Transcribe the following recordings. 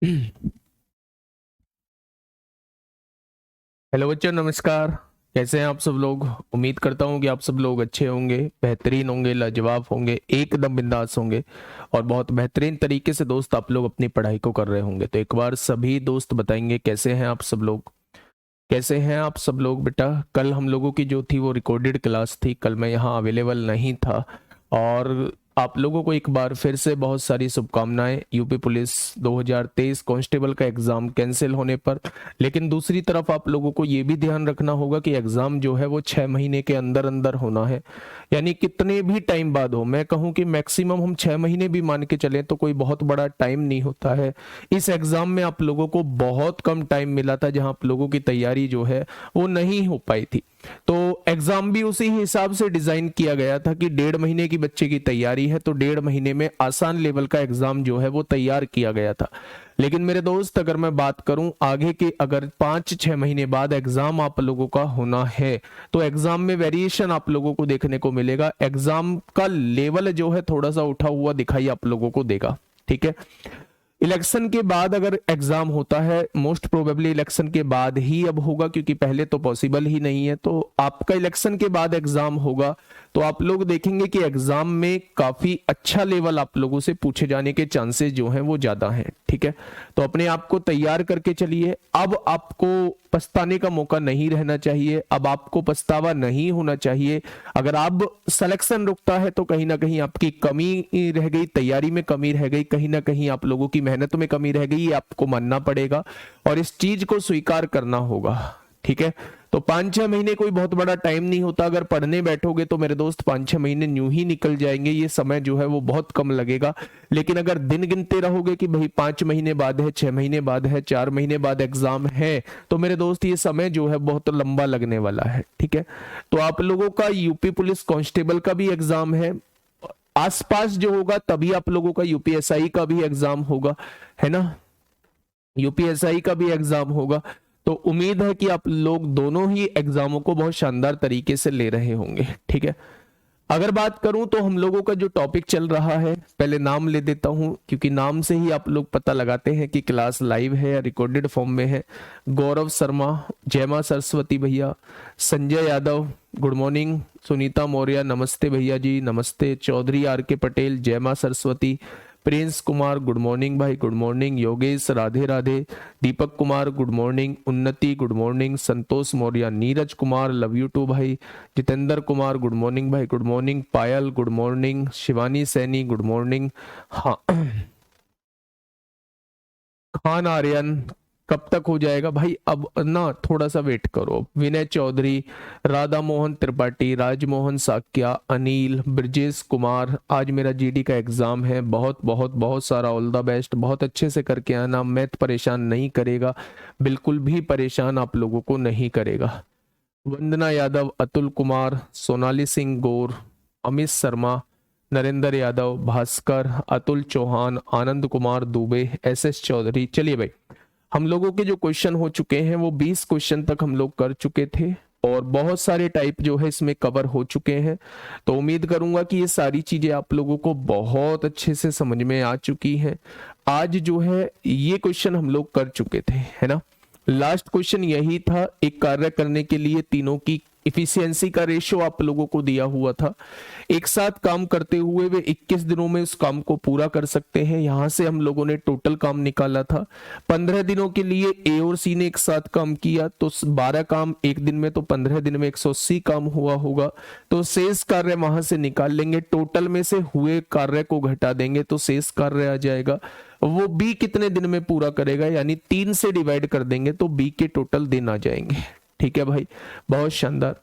Hello बच्चों, नमस्कार। कैसे हैं आप सब लोग? उम्मीद करता हूं कि आप सब लोग अच्छे होंगे, बेहतरीन होंगे, लाजवाब होंगे, एकदम बिंदास होंगे और बहुत बेहतरीन तरीके से दोस्त आप लोग अपनी पढ़ाई को कर रहे होंगे। तो एक बार सभी दोस्त बताएंगे कैसे हैं आप सब लोग? कैसे हैं आप सब लोग? बेटा, कल हम लोगों की जो थी वो रिकॉर्डेड क्लास थी, कल मैं यहाँ अवेलेबल नहीं था। और आप लोगों को एक बार फिर से बहुत सारी शुभकामनाएं यूपी पुलिस 2023 कांस्टेबल का एग्ज़ाम कैंसिल होने पर। लेकिन दूसरी तरफ आप लोगों को ये भी ध्यान रखना होगा कि एग्ज़ाम जो है वो 6 महीने के अंदर अंदर होना है। यानी कितने भी टाइम बाद हो, मैं कहूँ कि मैक्सिमम हम 6 महीने भी मान के चलें तो कोई बहुत बड़ा टाइम नहीं होता है। इस एग्ज़ाम में आप लोगों को बहुत कम टाइम मिला था, जहां आप लोगों की तैयारी जो है वो नहीं हो पाई थी। तो एग्जाम भी उसी हिसाब से डिजाइन किया गया था कि 1.5 महीने की बच्चे की तैयारी है तो 1.5 महीने में आसान लेवल का एग्जाम जो है वो तैयार किया गया था। लेकिन मेरे दोस्त, अगर मैं बात करूं आगे के, अगर 5-6 महीने बाद एग्जाम आप लोगों का होना है तो एग्जाम में वेरिएशन आप लोगों को देखने को मिलेगा। एग्जाम का लेवल जो है थोड़ा सा उठा हुआ दिखाई आप लोगों को देगा। ठीक है। इलेक्शन के बाद अगर एग्जाम होता है, मोस्ट प्रोबेबली इलेक्शन के बाद ही अब होगा, क्योंकि पहले तो पॉसिबल ही नहीं है। तो आपका इलेक्शन के बाद एग्जाम होगा तो आप लोग देखेंगे कि एग्जाम में काफी अच्छा लेवल आप लोगों से पूछे जाने के चांसेस जो हैं वो ज्यादा हैं। ठीक है। तो अपने आप को तैयार करके चलिए। अब आपको पछताने का मौका नहीं रहना चाहिए, अब आपको पछतावा नहीं होना चाहिए। अगर आप सिलेक्शन रुकता है तो कहीं ना कहीं आपकी कमी रह गई, तैयारी में कमी रह गई, कहीं ना कहीं आप लोगों की मेहनत में कमी रह गई, ये आपको मानना पड़ेगा और इस चीज को स्वीकार करना होगा। ठीक है। तो 5-6 महीने कोई बहुत बड़ा टाइम नहीं होता। अगर पढ़ने बैठोगे तो मेरे दोस्त 5-6 महीने यूं ही निकल जाएंगे, ये समय जो है वो बहुत कम लगेगा। लेकिन अगर दिन गिनते रहोगे कि भाई 5 महीने बाद है, 6 महीने बाद है, 4 महीने बाद एग्जाम है, तो मेरे दोस्त ये समय जो है बहुत लंबा लगने वाला है। ठीक है। तो आप लोगों का यूपी पुलिस कांस्टेबल का भी एग्जाम है, आसपास जो होगा तभी आप लोगों का यूपीएसआई का भी एग्जाम होगा, है ना? यूपीएसआई का भी एग्जाम होगा। तो उम्मीद है कि आप लोग दोनों ही एग्जामों को बहुत शानदार तरीके से ले रहे होंगे। ठीक है। अगर बात करूं तो हम लोगों का जो टॉपिक चल रहा है, पहले नाम ले देता हूं क्योंकि नाम से ही आप लोग पता लगाते हैं कि क्लास लाइव है या रिकॉर्डेड फॉर्म में है। गौरव शर्मा, जयमा सरस्वती भैया, संजय यादव गुड मॉर्निंग, सुनीता मौर्य नमस्ते भैया जी, नमस्ते। चौधरी आर के पटेल, जयमा Saraswati. Prince Kumar good morning भाई, good morning. Yogesh Radhe Radhe. Deepak Kumar good morning. Unnati good morning. Santosh Maurya, Neeraj Kumar love you too भाई। जितेंद्र कुमार गुड मॉर्निंग भाई, good morning. Payal good morning. Shivani Saini good morning. हाँ, खान आर्यन कब तक हो जाएगा भाई? अब ना थोड़ा सा वेट करो। विनय चौधरी, राधा मोहन त्रिपाठी, राजमोहन साक्या, अनिल, ब्रजेश कुमार, आज मेरा जीडी का एग्जाम है, बहुत बहुत बहुत सारा ऑल द बेस्ट, बहुत अच्छे से करके आना। मैथ परेशान नहीं करेगा, बिल्कुल भी परेशान आप लोगों को नहीं करेगा। वंदना यादव, अतुल कुमार, सोनाली सिंह गौर, अमित शर्मा, नरेंद्र यादव, भास्कर, अतुल चौहान, आनंद कुमार दुबे, एस चौधरी। चलिए भाई, हम लोगों के जो क्वेश्चन हो चुके हैं वो 20 क्वेश्चन तक हम लोग कर चुके थे और बहुत सारे टाइप जो है इसमें कवर हो चुके हैं। तो उम्मीद करूंगा कि ये सारी चीजें आप लोगों को बहुत अच्छे से समझ में आ चुकी हैं। आज जो है ये क्वेश्चन हम लोग कर चुके थे, है ना? लास्ट क्वेश्चन यही था, एक कार्य करने के लिए तीनों की इफिशियंसी का रेशियो आप लोगों को दिया हुआ था। एक साथ काम करते हुए वे 21 दिनों में उस काम को पूरा कर सकते हैं। यहां से हम लोगों ने टोटल काम निकाला था। 15 दिनों के लिए ए और सी ने एक साथ काम किया तो 12 काम एक दिन में, तो 15 दिन में 180 काम हुआ होगा। तो शेष कार्य वहां से निकाल लेंगे, टोटल में से हुए कार्य को घटा देंगे तो शेष कार्य आ जाएगा। वो बी कितने दिन में पूरा करेगा, यानी 3 से डिवाइड कर देंगे तो बी के टोटल दिन आ जाएंगे। ठीक है भाई, बहुत शानदार।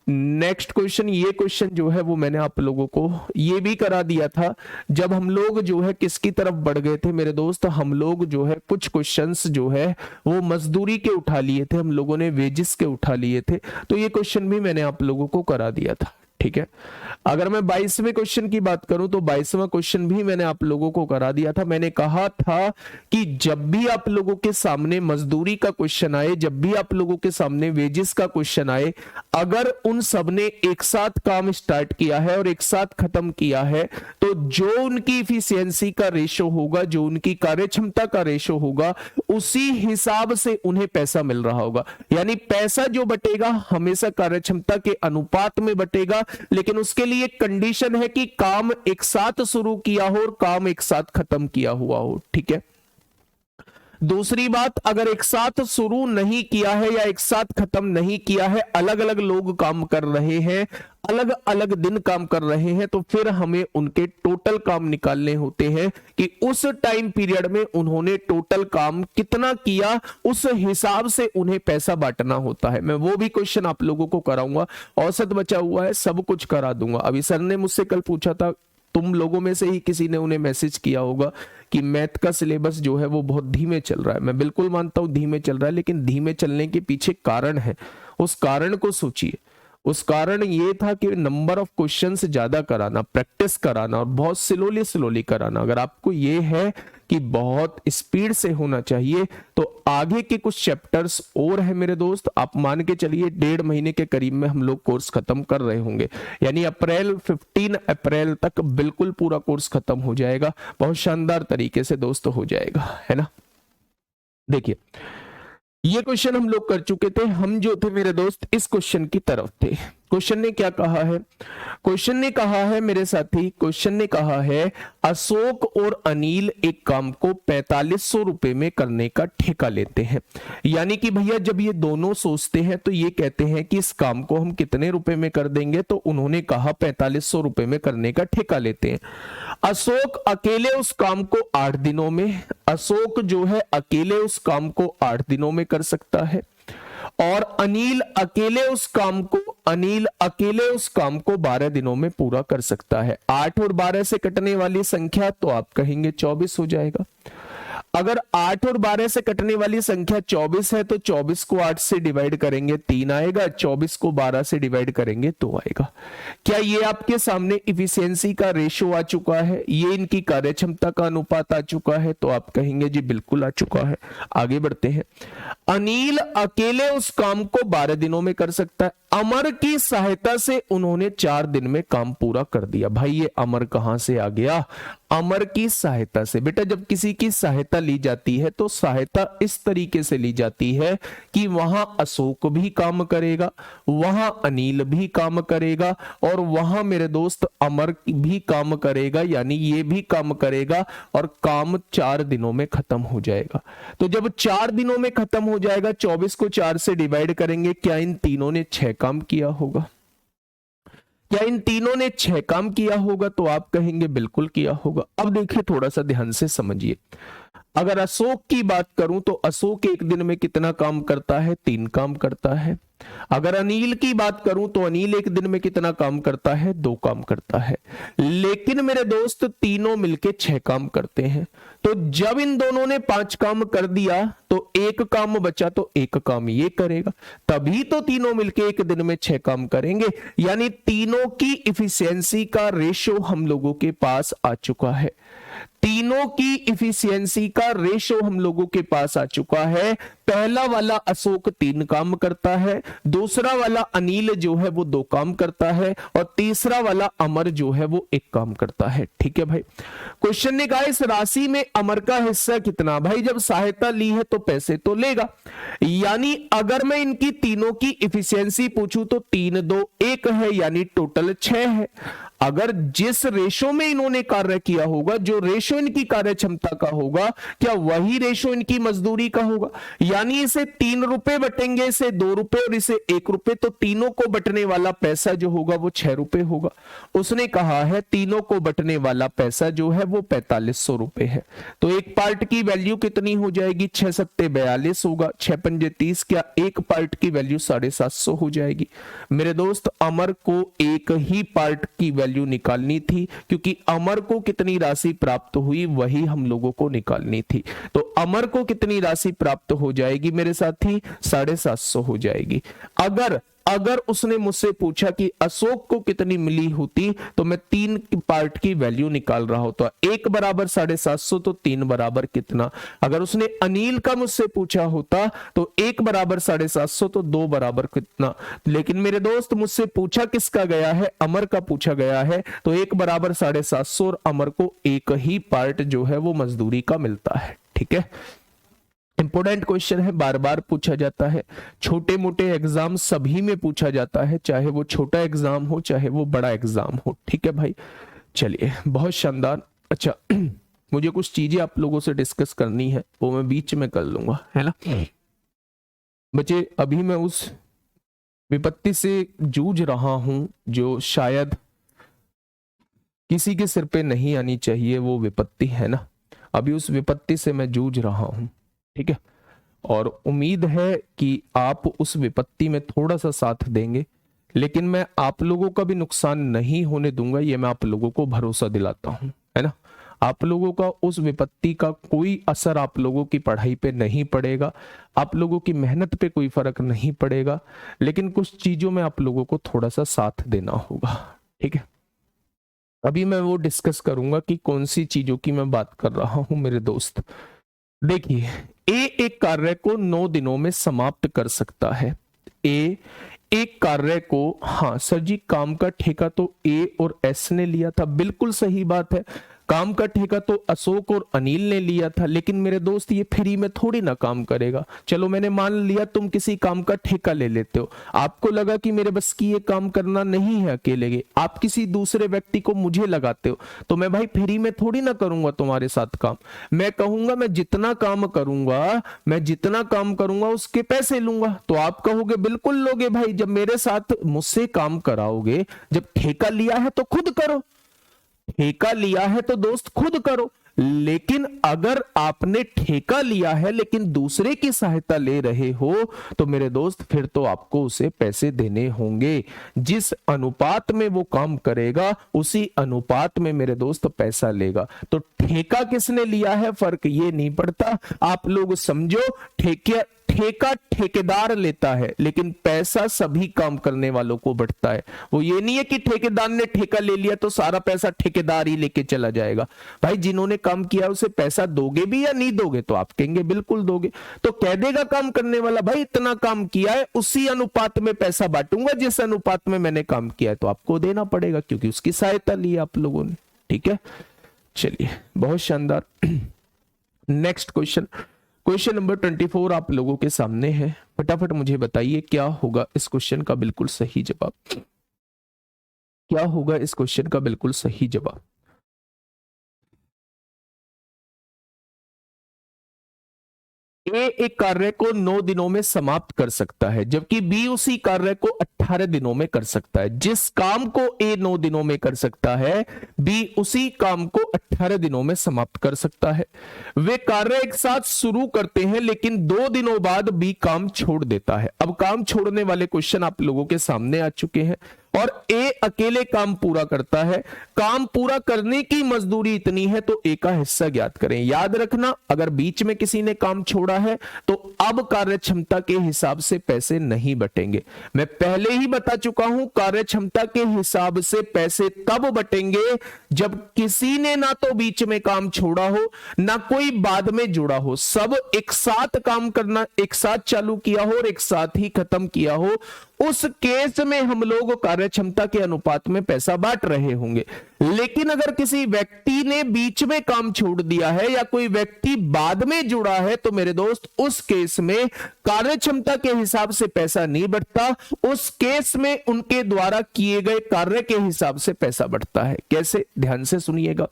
नेक्स्ट क्वेश्चन, ये क्वेश्चन जो है वो मैंने आप लोगों को ये भी करा दिया था जब हम लोग जो है किसकी तरफ बढ़ गए थे मेरे दोस्त। हम लोग जो है कुछ क्वेश्चंस जो है वो मजदूरी के उठा लिए थे, हम लोगों ने वेजेस के उठा लिए थे। तो ये क्वेश्चन भी मैंने आप लोगों को करा दिया था। ठीक है। अगर मैं 22वें क्वेश्चन की बात करूं तो 22वां क्वेश्चन भी मैंने आप लोगों को करा दिया था। मैंने कहा था कि जब भी आप लोगों के सामने मजदूरी का क्वेश्चन आए, जब भी आप लोगों के सामने वेजेस का क्वेश्चन आए, अगर उन सब ने एक साथ काम स्टार्ट किया है और एक साथ खत्म किया है, तो जो उनकी इफिशियंसी का रेशो होगा, जो उनकी कार्यक्षमता का रेशो होगा, उसी हिसाब से उन्हें पैसा मिल रहा होगा। यानी पैसा जो बटेगा हमेशा कार्यक्षमता के अनुपात में बटेगा, लेकिन उसके लिए एक कंडीशन है कि काम एक साथ शुरू किया हो और काम एक साथ खत्म किया हुआ हो। ठीक है। दूसरी बात, अगर एक साथ शुरू नहीं किया है या एक साथ खत्म नहीं किया है, अलग अलग लोग काम कर रहे हैं, अलग अलग दिन काम कर रहे हैं, तो फिर हमें उनके टोटल काम निकालने होते हैं कि उस टाइम पीरियड में उन्होंने टोटल काम कितना किया, उस हिसाब से उन्हें पैसा बांटना होता है। मैं वो भी क्वेश्चन आप लोगों को कराऊंगा, औसत बचा हुआ है, सब कुछ करा दूंगा। अभी सर ने मुझसे कल पूछा था, तुम लोगों में से ही किसी ने उन्हें मैसेज किया होगा कि मैथ का सिलेबस जो है वो बहुत धीमे चल रहा है। मैं बिल्कुल मानता हूं धीमे चल रहा है, लेकिन धीमे चलने के पीछे कारण है, उस कारण को सोचिए। उस कारण ये था कि नंबर ऑफ क्वेश्चंस ज्यादा कराना, प्रैक्टिस कराना और बहुत स्लोली स्लोली कराना। अगर आपको ये है कि बहुत स्पीड से होना चाहिए, तो आगे के कुछ चैप्टर्स और है मेरे दोस्त, आप मान के चलिए 1.5 महीने के करीब में हम लोग कोर्स खत्म कर रहे होंगे। यानी 15 अप्रैल तक बिल्कुल पूरा कोर्स खत्म हो जाएगा, बहुत शानदार तरीके से दोस्तों हो जाएगा, है ना। देखिए ये क्वेश्चन हम लोग कर चुके थे, हम जो थे मेरे दोस्त इस क्वेश्चन की तरफ थे। क्वेश्चन ने क्या कहा है? क्वेश्चन ने कहा है मेरे साथी, क्वेश्चन ने कहा है अशोक और अनिल एक काम को 4500 रुपए में करने का ठेका लेते हैं। यानी कि भैया जब ये दोनों सोचते हैं तो ये कहते हैं कि इस काम को हम कितने रुपए में कर देंगे, तो उन्होंने कहा 4500 रुपए में करने का ठेका लेते हैं। अशोक अकेले उस काम को 8 दिनों में, अशोक जो है अकेले उस काम को 8 दिनों में कर सकता है, और अनिल अकेले उस काम को 12 दिनों में पूरा कर सकता है। 8 और 12 से कटने वाली संख्या तो आप कहेंगे 24 हो जाएगा। अगर 8 और 12 से कटने वाली संख्या 24 है, तो 24 को 8 से डिवाइड करेंगे 3 आएगा, 24 को 12 से डिवाइड करेंगे 2 आएगा। क्या ये आपके सामने इफिशियंसी का रेशो आ चुका है, ये इनकी कार्यक्षमता का अनुपात आ चुका है? तो आप कहेंगे जी बिल्कुल आ चुका है। आगे बढ़ते हैं। अनिल अकेले उस काम को 12 दिनों में कर सकता है, अमर की सहायता से उन्होंने 4 दिन में काम पूरा कर दिया। भाई ये अमर कहां से आ गया? अमर की सहायता से। बेटा जब किसी की सहायता ली जाती है तो सहायता इस तरीके से ली जाती है कि वहां अशोक भी काम करेगा, वहां अनिल भी काम करेगा, और वहां मेरे दोस्त अमर भी काम करेगा, यानी ये भी काम करेगा, और काम 4 दिनों में खत्म हो जाएगा। तो जब 4 दिनों में खत्म हो जाएगा, 24 को 4 से डिवाइड करेंगे, क्या इन तीनों ने 6 काम किया होगा? क्या इन तीनों ने 6 काम किया होगा? तो आप कहेंगे बिल्कुल किया होगा। अब देखिए थोड़ा सा ध्यान से समझिए। अगर अशोक की बात करूं तो अशोक एक दिन में कितना काम करता है? 3 काम करता है। अगर अनिल की बात करूं तो अनिल एक दिन में कितना काम करता है? 2 काम करता है। लेकिन मेरे दोस्त तीनों मिलके 6 काम करते हैं। तो जब इन दोनों ने 5 काम कर दिया तो 1 काम बचा, तो 1 काम ये करेगा, तभी तो तीनों मिलके एक दिन में 6 काम करेंगे। यानी तीनों की इफिशियंसी का रेशो हम लोगों के पास आ चुका है। तीनों की इफिशियंसी का रेशो हम लोगों के पास आ चुका है। पहला वाला अशोक 3 काम करता है, दूसरा वाला अनिल जो है वो 2 काम करता है, और तीसरा वाला अमर जो है वो 1 काम करता है। ठीक है भाई। क्वेश्चन ने कहा इस राशि में अमर का हिस्सा कितना? भाई जब सहायता ली है तो पैसे तो लेगा, यानी अगर मैं इनकी तीनों की इफिशियंसी पूछूं तो 3 2 1 है, यानी टोटल 6 है। अगर जिस रेशो में इन्होंने कार्य किया होगा, जो रेशो इनकी कार्य क्षमता का होगा, क्या वही रेशो इनकी मजदूरी का होगा? यानी इसे 3 रुपए बटेंगे, इसे 2 रुपए और इसे 1 रुपए, तो तीनों को बटने वाला पैसा जो होगा वो 6 रुपए होगा। उसने कहा है तीनों को बटने वाला पैसा जो है वो 4500 रुपए है। तो एक पार्ट की वैल्यू कितनी हो जाएगी? 6 सत्ते 42 होगा, 6 पंजे 30, क्या एक पार्ट की वैल्यू 750 हो जाएगी। मेरे दोस्त अमर को एक ही पार्ट की वैल्यू निकालनी थी, क्योंकि अमर को कितनी राशि प्राप्त हुई वही हम लोगों को निकालनी थी। तो अमर को कितनी राशि प्राप्त हो जाएगी मेरे साथी? 750 हो जाएगी। अगर अगर उसने मुझसे पूछा कि अशोक को कितनी मिली होती, तो मैं 3 पार्ट की वैल्यू निकाल रहा होता। 1 बराबर 750, तो 3 बराबर कितना। अगर उसने अनिल का मुझसे पूछा होता तो 1 बराबर 750, तो 2 बराबर कितना। लेकिन मेरे दोस्त मुझसे पूछा किसका गया है, अमर का पूछा गया है, तो 1 बराबर 750 और अमर को एक ही पार्ट जो है वो मजदूरी का मिलता है। ठीक है, इंपॉर्टेंट क्वेश्चन है, बार बार पूछा जाता है, छोटे मोटे एग्जाम सभी में पूछा जाता है, चाहे वो छोटा एग्जाम हो चाहे वो बड़ा एग्जाम हो। ठीक है भाई, चलिए बहुत शानदार। अच्छा मुझे कुछ चीजें आप लोगों से डिस्कस करनी है, वो मैं बीच में कर लूंगा, है ना बच्चे। अभी मैं उस विपत्ति से जूझ रहा हूं जो शायद किसी के सिर पे नहीं आनी चाहिए, वो विपत्ति है ना, अभी उस विपत्ति से मैं जूझ रहा हूं। ठीक है, और उम्मीद है कि आप उस विपत्ति में थोड़ा सा साथ देंगे, लेकिन मैं आप लोगों का भी नुकसान नहीं होने दूंगा, ये मैं आप लोगों को भरोसा दिलाता हूं, है ना। आप लोगों का उस विपत्ति का कोई असर आप लोगों की पढ़ाई पे नहीं पड़ेगा, आप लोगों की मेहनत पे कोई फर्क नहीं पड़ेगा, लेकिन कुछ चीजों में आप लोगों को थोड़ा सा साथ देना होगा। ठीक है, अभी मैं वो डिस्कस करूंगा कि कौन सी चीजों की मैं बात कर रहा हूं मेरे दोस्त। देखिए, ए एक कार्य को 9 दिनों में समाप्त कर सकता है। ए एक कार्य को, हाँ सर जी, काम का ठेका तो ए और एस ने लिया था, बिल्कुल सही बात है, काम का ठेका तो अशोक और अनिल ने लिया था, लेकिन मेरे दोस्त ये फ्री में थोड़ी ना काम करेगा। चलो मैंने मान लिया तुम किसी काम का ठेका ले लेते हो, आपको लगा कि मेरे बस की ये काम करना नहीं है अकेले के, आप किसी दूसरे व्यक्ति को मुझे लगाते हो, तो मैं भाई फ्री में थोड़ी ना करूंगा तुम्हारे साथ काम। मैं कहूंगा मैं जितना काम करूंगा उसके पैसे लूंगा, तो आप कहोगे बिल्कुल लोगे भाई, जब मेरे साथ मुझसे काम कराओगे, जब ठेका लिया है तो खुद करो, ठेका लिया है तो दोस्त खुद करो। लेकिन अगर आपने ठेका लिया है लेकिन दूसरे की सहायता ले रहे हो, तो मेरे दोस्त फिर तो आपको उसे पैसे देने होंगे। जिस अनुपात में वो काम करेगा उसी अनुपात में मेरे दोस्त पैसा लेगा। तो ठेका किसने लिया है फर्क ये नहीं पड़ता, आप लोग समझो, ठेका ठेकेदार लेता है, लेकिन पैसा सभी काम करने वालों को बढ़ता है। वो ये नहीं है कि ठेकेदार ने ठेका ले लिया तो सारा पैसा ठेकेदार ही लेके चला जाएगा। भाई जिन्होंने काम किया उसे पैसा दोगे भी या नहीं दोगे, तो आप कहेंगे बिल्कुल दोगे। तो कह देगा काम करने वाला, भाई इतना काम किया है उसी अनुपात में पैसा बांटूंगा जिस अनुपात में मैंने काम किया है, तो आपको देना पड़ेगा क्योंकि उसकी सहायता ली आप लोगों ने। ठीक है, चलिए बहुत शानदार। नेक्स्ट क्वेश्चन नंबर 24 आप लोगों के सामने है, फटाफट मुझे बताइए क्या होगा इस क्वेश्चन का बिल्कुल सही जवाब, क्या होगा इस क्वेश्चन का बिल्कुल सही जवाब। ए एक कार्य को 9 दिनों में समाप्त कर सकता है, जबकि बी उसी कार्य को 18 दिनों में कर सकता है। जिस काम को ए 9 दिनों में कर सकता है, बी उसी काम को 18 दिनों में समाप्त कर सकता है। वे कार्य एक साथ शुरू करते हैं लेकिन 2 दिनों बाद बी काम छोड़ देता है। अब काम छोड़ने वाले क्वेश्चन आप लोगों के सामने आ चुके हैं और ए अकेले काम पूरा करता है, काम पूरा करने की मजदूरी इतनी है, तो ए का हिस्सा ज्ञात करें। याद रखना, अगर बीच में किसी ने काम छोड़ा है तो अब कार्य क्षमता के हिसाब से पैसे नहीं बटेंगे। मैं पहले ही बता चुका हूं, कार्य क्षमता के हिसाब से पैसे तब बटेंगे जब किसी ने ना तो बीच में काम छोड़ा हो ना कोई बाद में जुड़ा हो, सब एक साथ काम करना, एक साथ चालू किया हो और एक साथ ही खत्म किया हो। उस केस में हम लोग कार्य क्षमता के अनुपात में पैसा बांट रहे होंगे। लेकिन अगर किसी व्यक्ति ने बीच में काम छोड़ दिया है या कोई व्यक्ति बाद में जुड़ा है, तो मेरे दोस्त उस केस में कार्य क्षमता के हिसाब से पैसा नहीं बढ़ता, उस केस में उनके द्वारा किए गए कार्य के हिसाब से पैसा बढ़ता है। कैसे, ध्यान से सुनिएगा।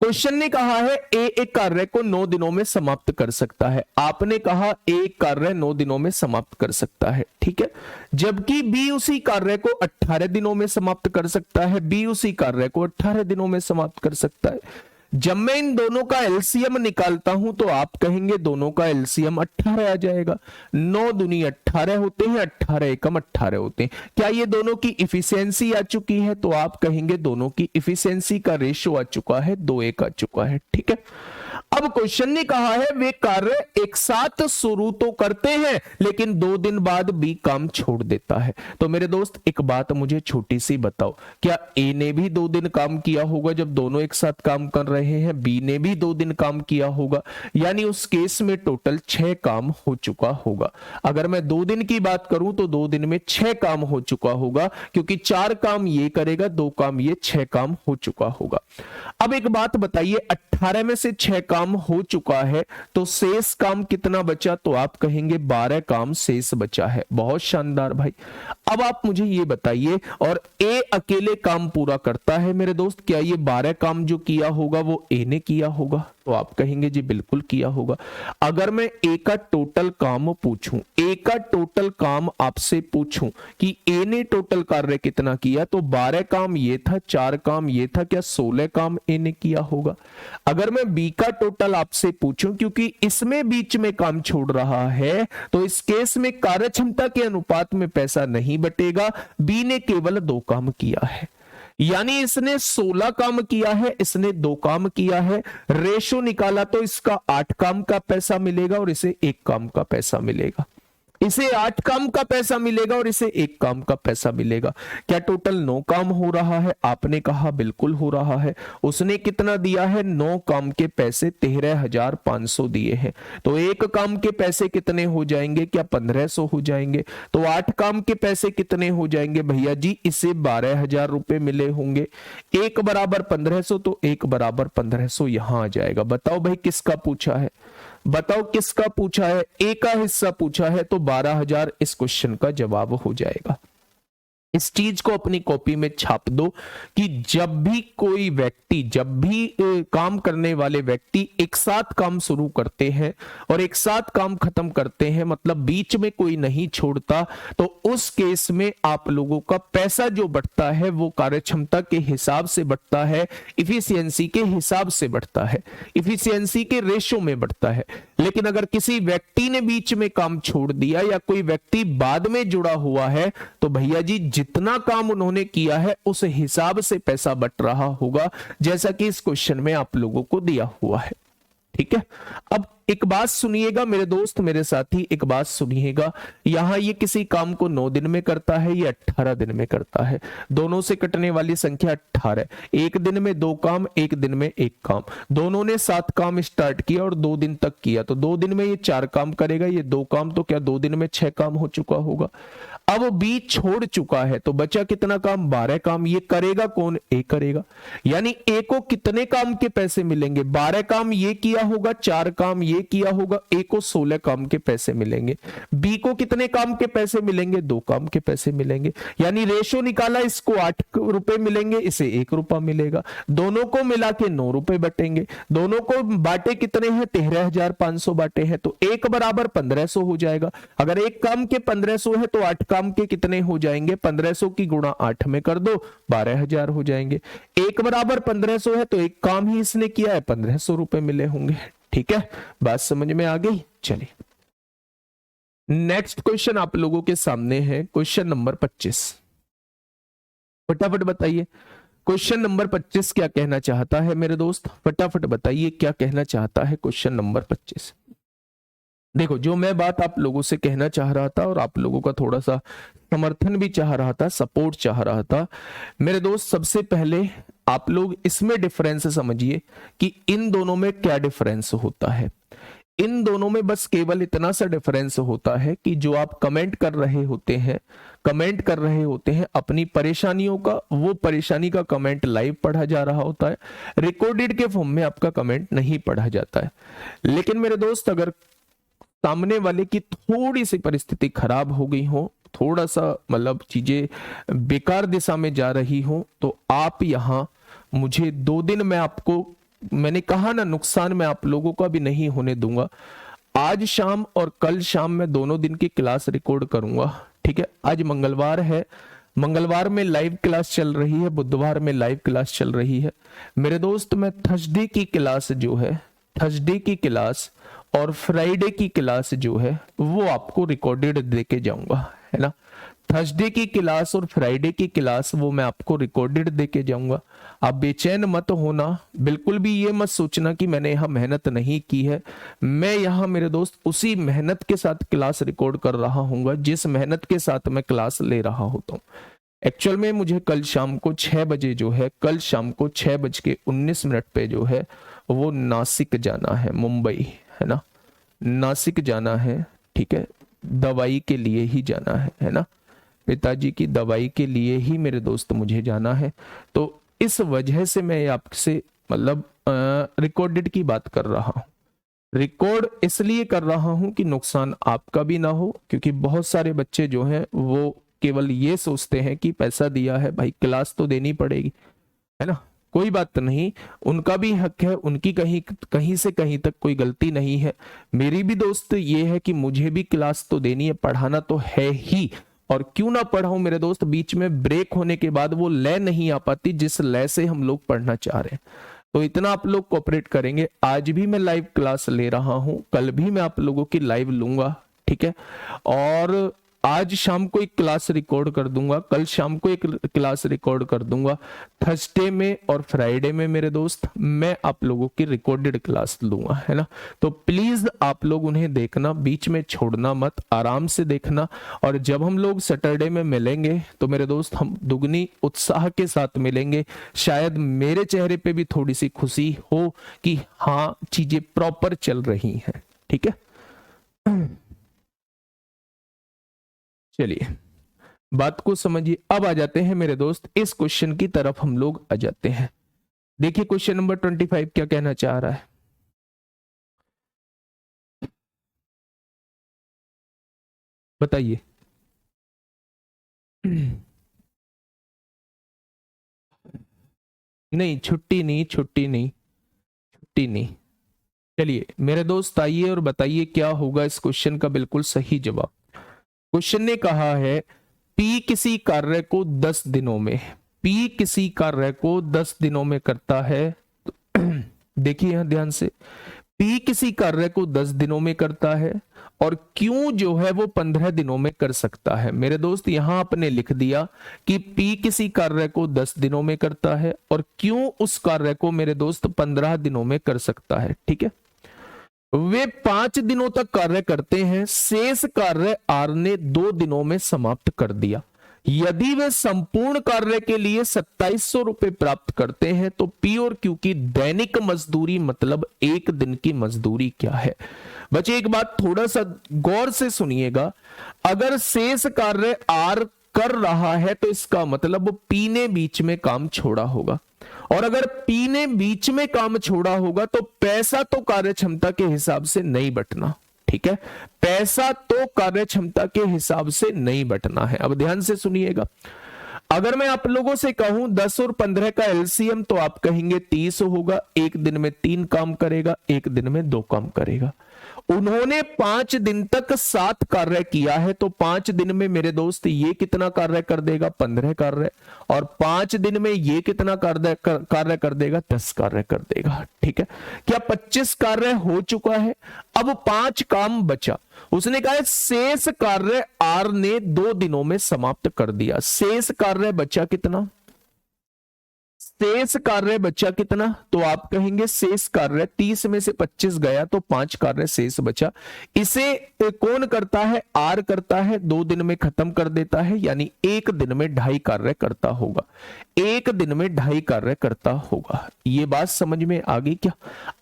क्वेश्चन ने कहा है ए एक कार्य को 9 दिनों में समाप्त कर सकता है, आपने कहा एक कार्य 9 दिनों में समाप्त कर सकता है, ठीक है, जबकि बी उसी कार्य को 18 दिनों में समाप्त कर सकता है, बी उसी कार्य को 18 दिनों में समाप्त कर सकता है। जब मैं इन दोनों का एलसीएम निकालता हूं तो आप कहेंगे दोनों का एलसीएम 18 आ जाएगा। 9 दूनी 18 होते हैं, 18 एकम 18 होते हैं। क्या ये दोनों की इफिशियंसी आ चुकी है, तो आप कहेंगे दोनों की इफिशियंसी का रेशियो आ चुका है, 2:1 आ चुका है। ठीक है, अब क्वेश्चन ने कहा है वे कार्य एक साथ शुरू तो करते हैं लेकिन 2 दिन बाद बी काम छोड़ देता है। तो मेरे दोस्त एक बात मुझे छोटी सी बताओ, क्या ए ने भी 2 दिन काम किया होगा जब दोनों एक साथ काम कर रहे हैं, बी ने भी 2 दिन काम किया होगा, यानी उस केस में टोटल 6 काम हो चुका होगा। अगर मैं 2 दिन की बात करूं तो 2 दिन में 6 काम हो चुका होगा, क्योंकि 4 काम ये करेगा, 2 काम ये, 6 काम हो चुका होगा। अब एक बात बताइए, 18 में से 6 काम हो चुका है तो शेष काम कितना बचा? तो आप कहेंगे 12 काम शेष बचा है। बहुत शानदार भाई। अब आप मुझे ये बताइए, और ए अकेले काम पूरा करता है मेरे दोस्त, क्या ये 12 काम जो किया होगा वो ए ने किया होगा? तो आप कहेंगे जी बिल्कुल किया होगा। अगर मैं ए का टोटल काम पूछूं, ए का टोटल काम आपसे पूछूं कि ए ने टोटल कार्य कितना किया, तो 12 काम ये था, 4 काम ये था, क्या 16 काम ए ने किया होगा? अगर मैं बी का टोटल आपसे पूछूं, क्योंकि इसमें बीच में काम छोड़ रहा है, तो इस केस में कार्य क्षमता के अनुपात में पैसा नहीं बटेगा। बी ने केवल 2 काम किया है, यानी इसने 16 काम किया है, इसने 2 काम किया है। रेशो निकाला तो इसका 8 काम का पैसा मिलेगा और इसे 1 काम का पैसा मिलेगा। इसे 8 काम का पैसा मिलेगा और इसे 1 काम का पैसा मिलेगा। क्या टोटल 9 काम हो रहा है? आपने कहा बिल्कुल हो रहा है। उसने कितना दिया है? 9 काम के पैसे 13,500 दिए हैं। तो 1 काम के पैसे कितने हो जाएंगे? क्या 1500 हो जाएंगे? तो 8 काम के पैसे कितने हो जाएंगे भैया जी? इसे 12,000 रुपए मिले होंगे। 1 बराबर 1500, तो 1 बराबर 1500 यहां आ जाएगा। बताओ भाई किसका पूछा है? बताओ किसका पूछा है? ए का हिस्सा पूछा है, तो 12,000 इस क्वेश्चन का जवाब हो जाएगा। इस चीज को अपनी कॉपी में छाप दो कि जब भी कोई व्यक्ति, जब भी काम करने वाले व्यक्ति एक साथ काम शुरू करते हैं और एक साथ काम खत्म करते हैं, मतलब बीच में कोई नहीं छोड़ता, तो उस केस में आप लोगों का पैसा जो बढ़ता है वो कार्यक्षमता के हिसाब से बढ़ता है, इफिशियंसी के हिसाब से बढ़ता है, इफिशियंसी के रेशो में बढ़ता है। लेकिन अगर किसी व्यक्ति ने बीच में काम छोड़ दिया या कोई व्यक्ति बाद में जुड़ा हुआ है, तो भैया जी जितना काम उन्होंने किया है उस हिसाब से पैसा बट रहा होगा, जैसा कि इस क्वेश्चन में आप लोगों को दिया हुआ है। ठीक है, अब एक बात सुनिएगा मेरे दोस्त, मेरे साथी, एक बात सुनिएगा। यहां ये किसी काम को 9 दिन में करता है, ये 18 दिन में करता है। दोनों से कटने वाली संख्या 18। 1 दिन में 2 काम, 1 दिन में 1 काम। दोनों ने 7 काम स्टार्ट किया और 2 दिन तक किया, तो 2 दिन में ये 4 काम करेगा, ये 2 काम, तो क्या 2 दिन में 6 काम हो चुका होगा। अब बी छोड़ चुका है, तो बचा कितना काम? 12 काम। ये करेगा कौन? ए करेगा। यानी ए को कितने काम के पैसे मिलेंगे? 12 काम ये किया होगा, 4 काम ये किया होगा, ए को 16 काम के पैसे मिलेंगे। बी को कितने काम के पैसे मिलेंगे? 2 काम के पैसे मिलेंगे। यानी रेशो निकाला, इसको 8 रुपए मिलेंगे, इसे 1 रुपया मिलेगा। दोनों को मिला के 9 रुपए बटेंगे। दोनों को बांटे कितने हैं? 13,500 बांटे हैं, तो 1 बराबर 1500 हो जाएगा। अगर 1 काम के 1500 है तो 8 काम के कितने हो जाएंगे? 1500 की गुणा 8 में कर दो, 12,000 हो जाएंगे। 1 बराबर 1500 है तो 1 काम ही इसने किया है, 1500 रुपए मिले होंगे। ठीक है, बात समझ में आ गई? चलिए नेक्स्ट क्वेश्चन आप लोगों के सामने है, क्वेश्चन नंबर 25। फटाफट बताइए क्वेश्चन नंबर 25 क्या कहना चाहता है मेरे दोस्त? फटाफट बताइए क्या कहना चाहता है क्वेश्चन नंबर 25। देखो, जो मैं बात आप लोगों से कहना चाह रहा था और आप लोगों का थोड़ा सा समर्थन भी चाह रहा था, सपोर्ट चाह रहा था मेरे दोस्त, सबसे पहले आप लोग इसमें डिफरेंस समझिए कि इन दोनों में क्या डिफरेंस होता है। इन दोनों में बस केवल इतना सा डिफरेंस होता है कि जो आप कमेंट कर रहे होते हैं, अपनी परेशानियों का, वो परेशानी का कमेंट लाइव पढ़ा जा रहा होता है, रिकॉर्डेड के फॉर्म में आपका कमेंट नहीं पढ़ा जाता है। लेकिन मेरे दोस्त, अगर सामने वाले की थोड़ी सी परिस्थिति खराब हो गई हो, थोड़ा सा मतलब चीजें बेकार दिशा में जा रही हो, तो आप यहां मुझे 2 दिन में आपको, मैंने कहा ना, नुकसान मैं आप लोगों का भी नहीं होने दूंगा। आज शाम और कल शाम में दोनों दिन की क्लास रिकॉर्ड करूंगा। ठीक है, आज मंगलवार है, मंगलवार में लाइव क्लास चल रही है, बुधवार में लाइव क्लास चल रही है मेरे दोस्त। मैं थर्सडे की क्लास जो है, थर्सडे की क्लास और फ्राइडे की क्लास जो है वो आपको रिकॉर्डेड देके जाऊंगा, है ना। थर्सडे की क्लास और फ्राइडे की क्लास वो मैं आपको रिकॉर्डेड देके जाऊंगा। आप बेचैन मत होना, बिल्कुल भी ये मत सोचना कि मैंने यहाँ मेहनत नहीं की है। मैं यहाँ मेरे दोस्त उसी मेहनत के साथ क्लास रिकॉर्ड कर रहा हूँ जिस मेहनत के साथ मैं क्लास ले रहा होता हूँ। एक्चुअल में मुझे कल शाम को 6 बजे जो है, कल शाम को 6:19 पे जो है वो नासिक जाना है, मुंबई, है ना। नासिक जाना है, ठीक है, दवाई के लिए ही जाना है ना। पिताजी की दवाई के लिए ही मेरे दोस्त मुझे जाना है। तो इस वजह से मैं आपसे मतलब रिकॉर्डेड की बात कर रहा हूँ। रिकॉर्ड इसलिए कर रहा हूं कि नुकसान आपका भी ना हो, क्योंकि बहुत सारे बच्चे जो हैं वो केवल ये सोचते हैं कि पैसा दिया है भाई क्लास तो देनी पड़ेगी, है ना। कोई बात नहीं, उनका भी हक है, उनकी कहीं कहीं से कहीं तक कोई गलती नहीं है। मेरी भी दोस्त ये है कि मुझे भी क्लास तो देनी है, पढ़ाना तो है ही। और क्यों ना पढ़ाऊं मेरे दोस्त, बीच में ब्रेक होने के बाद वो लय नहीं आ पाती जिस लय से हम लोग पढ़ना चाह रहे हैं। तो इतना आप लोग कोऑपरेट करेंगे। आज भी मैं लाइव क्लास ले रहा हूं, कल भी मैं आप लोगों की लाइव लूंगा, ठीक है। और आज शाम को एक क्लास रिकॉर्ड कर दूंगा, कल शाम को एक क्लास रिकॉर्ड कर दूंगा। थर्सडे में और फ्राइडे में मेरे दोस्त मैं आप लोगों की रिकॉर्डेड क्लास लूंगा, है ना। तो प्लीज आप लोग उन्हें देखना, बीच में छोड़ना मत, आराम से देखना। और जब हम लोग सैटरडे में मिलेंगे तो मेरे दोस्त हम दुगनी उत्साह के साथ मिलेंगे। शायद मेरे चेहरे पे भी थोड़ी सी खुशी हो कि हाँ चीजें प्रॉपर चल रही हैं, ठीक है। चलिए बात को समझिए। अब आ जाते हैं मेरे दोस्त इस क्वेश्चन की तरफ, हम लोग आ जाते हैं। देखिए क्वेश्चन नंबर 25 क्या कहना चाह रहा है, बताइए। नहीं छुट्टी नहीं, छुट्टी नहीं, छुट्टी नहीं। चलिए मेरे दोस्त आइए और बताइए क्या होगा इस क्वेश्चन का बिल्कुल सही जवाब। क्वेश्चन ने कहा है पी किसी कार्य को 10 दिनों में, पी किसी कार्य को 10 दिनों में करता है। देखिए यहां ध्यान से, पी किसी कार्य को 10 दिनों में करता है और क्यों जो है वो 15 दिनों में कर सकता है। मेरे दोस्त यहां आपने लिख दिया कि पी किसी कार्य को 10 दिनों में करता है और क्यों उस कार्य को मेरे दोस्त 15 दिनों में कर सकता है, ठीक है। वे 5 दिनों तक कार्य करते हैं, शेष कार्य आर ने 2 दिनों में समाप्त कर दिया। यदि वे संपूर्ण कार्य के लिए 2700 रुपए प्राप्त करते हैं तो पी और क्यू की दैनिक मजदूरी मतलब एक दिन की मजदूरी क्या है। बच्चे एक बात थोड़ा सा गौर से सुनिएगा, अगर शेष कार्य आर कर रहा है तो इसका मतलब पी ने बीच में काम छोड़ा होगा, और अगर पी ने बीच में काम छोड़ा होगा तो पैसा तो कार्य क्षमता के हिसाब से नहीं बंटना, ठीक है। पैसा तो कार्य क्षमता के हिसाब से नहीं बंटना है। अब ध्यान से सुनिएगा, अगर मैं आप लोगों से कहूं 10 और 15 का एलसीएम तो आप कहेंगे 30 होगा। एक दिन में 3 काम करेगा, एक दिन में 2 काम करेगा। उन्होंने 5 दिन तक 7 कार्य किया है तो 5 दिन में मेरे दोस्त ये कितना कार्य कर देगा, 15 कार्य। और 5 दिन में ये कितना कार्य कर देगा, 10 कार्य कर देगा, ठीक है। क्या 25 कार्य हो चुका है, अब 5 काम बचा। उसने कहा शेष कार्य आर ने 2 दिनों में समाप्त कर दिया। शेष कार्य बचा कितना, शेष कार्य बचा कितना, तो आप कहेंगे शेष कार्य 30 में से 25 गया तो 5 कार्य शेष बचा। इसे कौन करता है, आर करता है, 2 दिन में खत्म कर देता है, यानी एक दिन में 2.5 कार्य करता होगा, एक दिन में 2.5 कार्य करता होगा। ये बात समझ में आ गई क्या,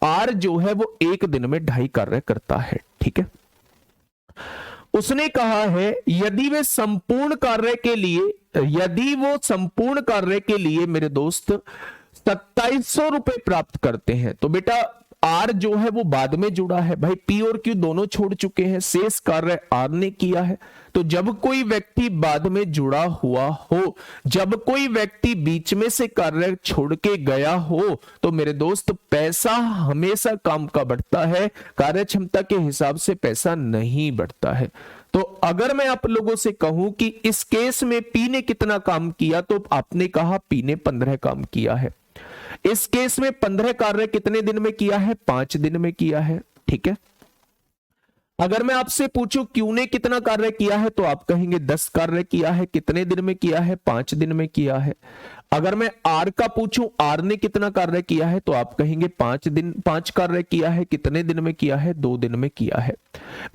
आर जो है वो एक दिन में 2.5 कार्य करता है, ठीक है। उसने कहा है यदि वे संपूर्ण कार्य के लिए, यदि वो संपूर्ण कार्य के लिए मेरे दोस्त 2700 रुपए प्राप्त करते हैं तो बेटा आर जो है वो बाद में जुड़ा है, भाई पी और क्यू दोनों छोड़ चुके हैं, शेष कार्य आर ने किया है। तो जब कोई व्यक्ति बाद में जुड़ा हुआ हो, जब कोई व्यक्ति बीच में से कार्य छोड़ के गया हो तो मेरे दोस्त पैसा हमेशा काम का बढ़ता है, कार्य क्षमता के हिसाब से पैसा नहीं बढ़ता है। तो अगर मैं आप लोगों से कहूं कि इस केस में पी ने कितना काम किया तो आपने कहा पी ने 15 काम किया है। इस केस में 15 कार्य कितने दिन में किया है, 5 दिन में किया है, ठीक है। अगर मैं आपसे पूछूं क्यू ने कितना कार्य किया है तो आप कहेंगे 10 कार्य किया है। कितने दिन में किया है? 5 दिन में किया है। अगर मैं आर का पूछूं आर ने कितना कार्य किया है तो आप कहेंगे 5 कार्य किया है। कितने दिन में किया है? 2 दिन में किया है।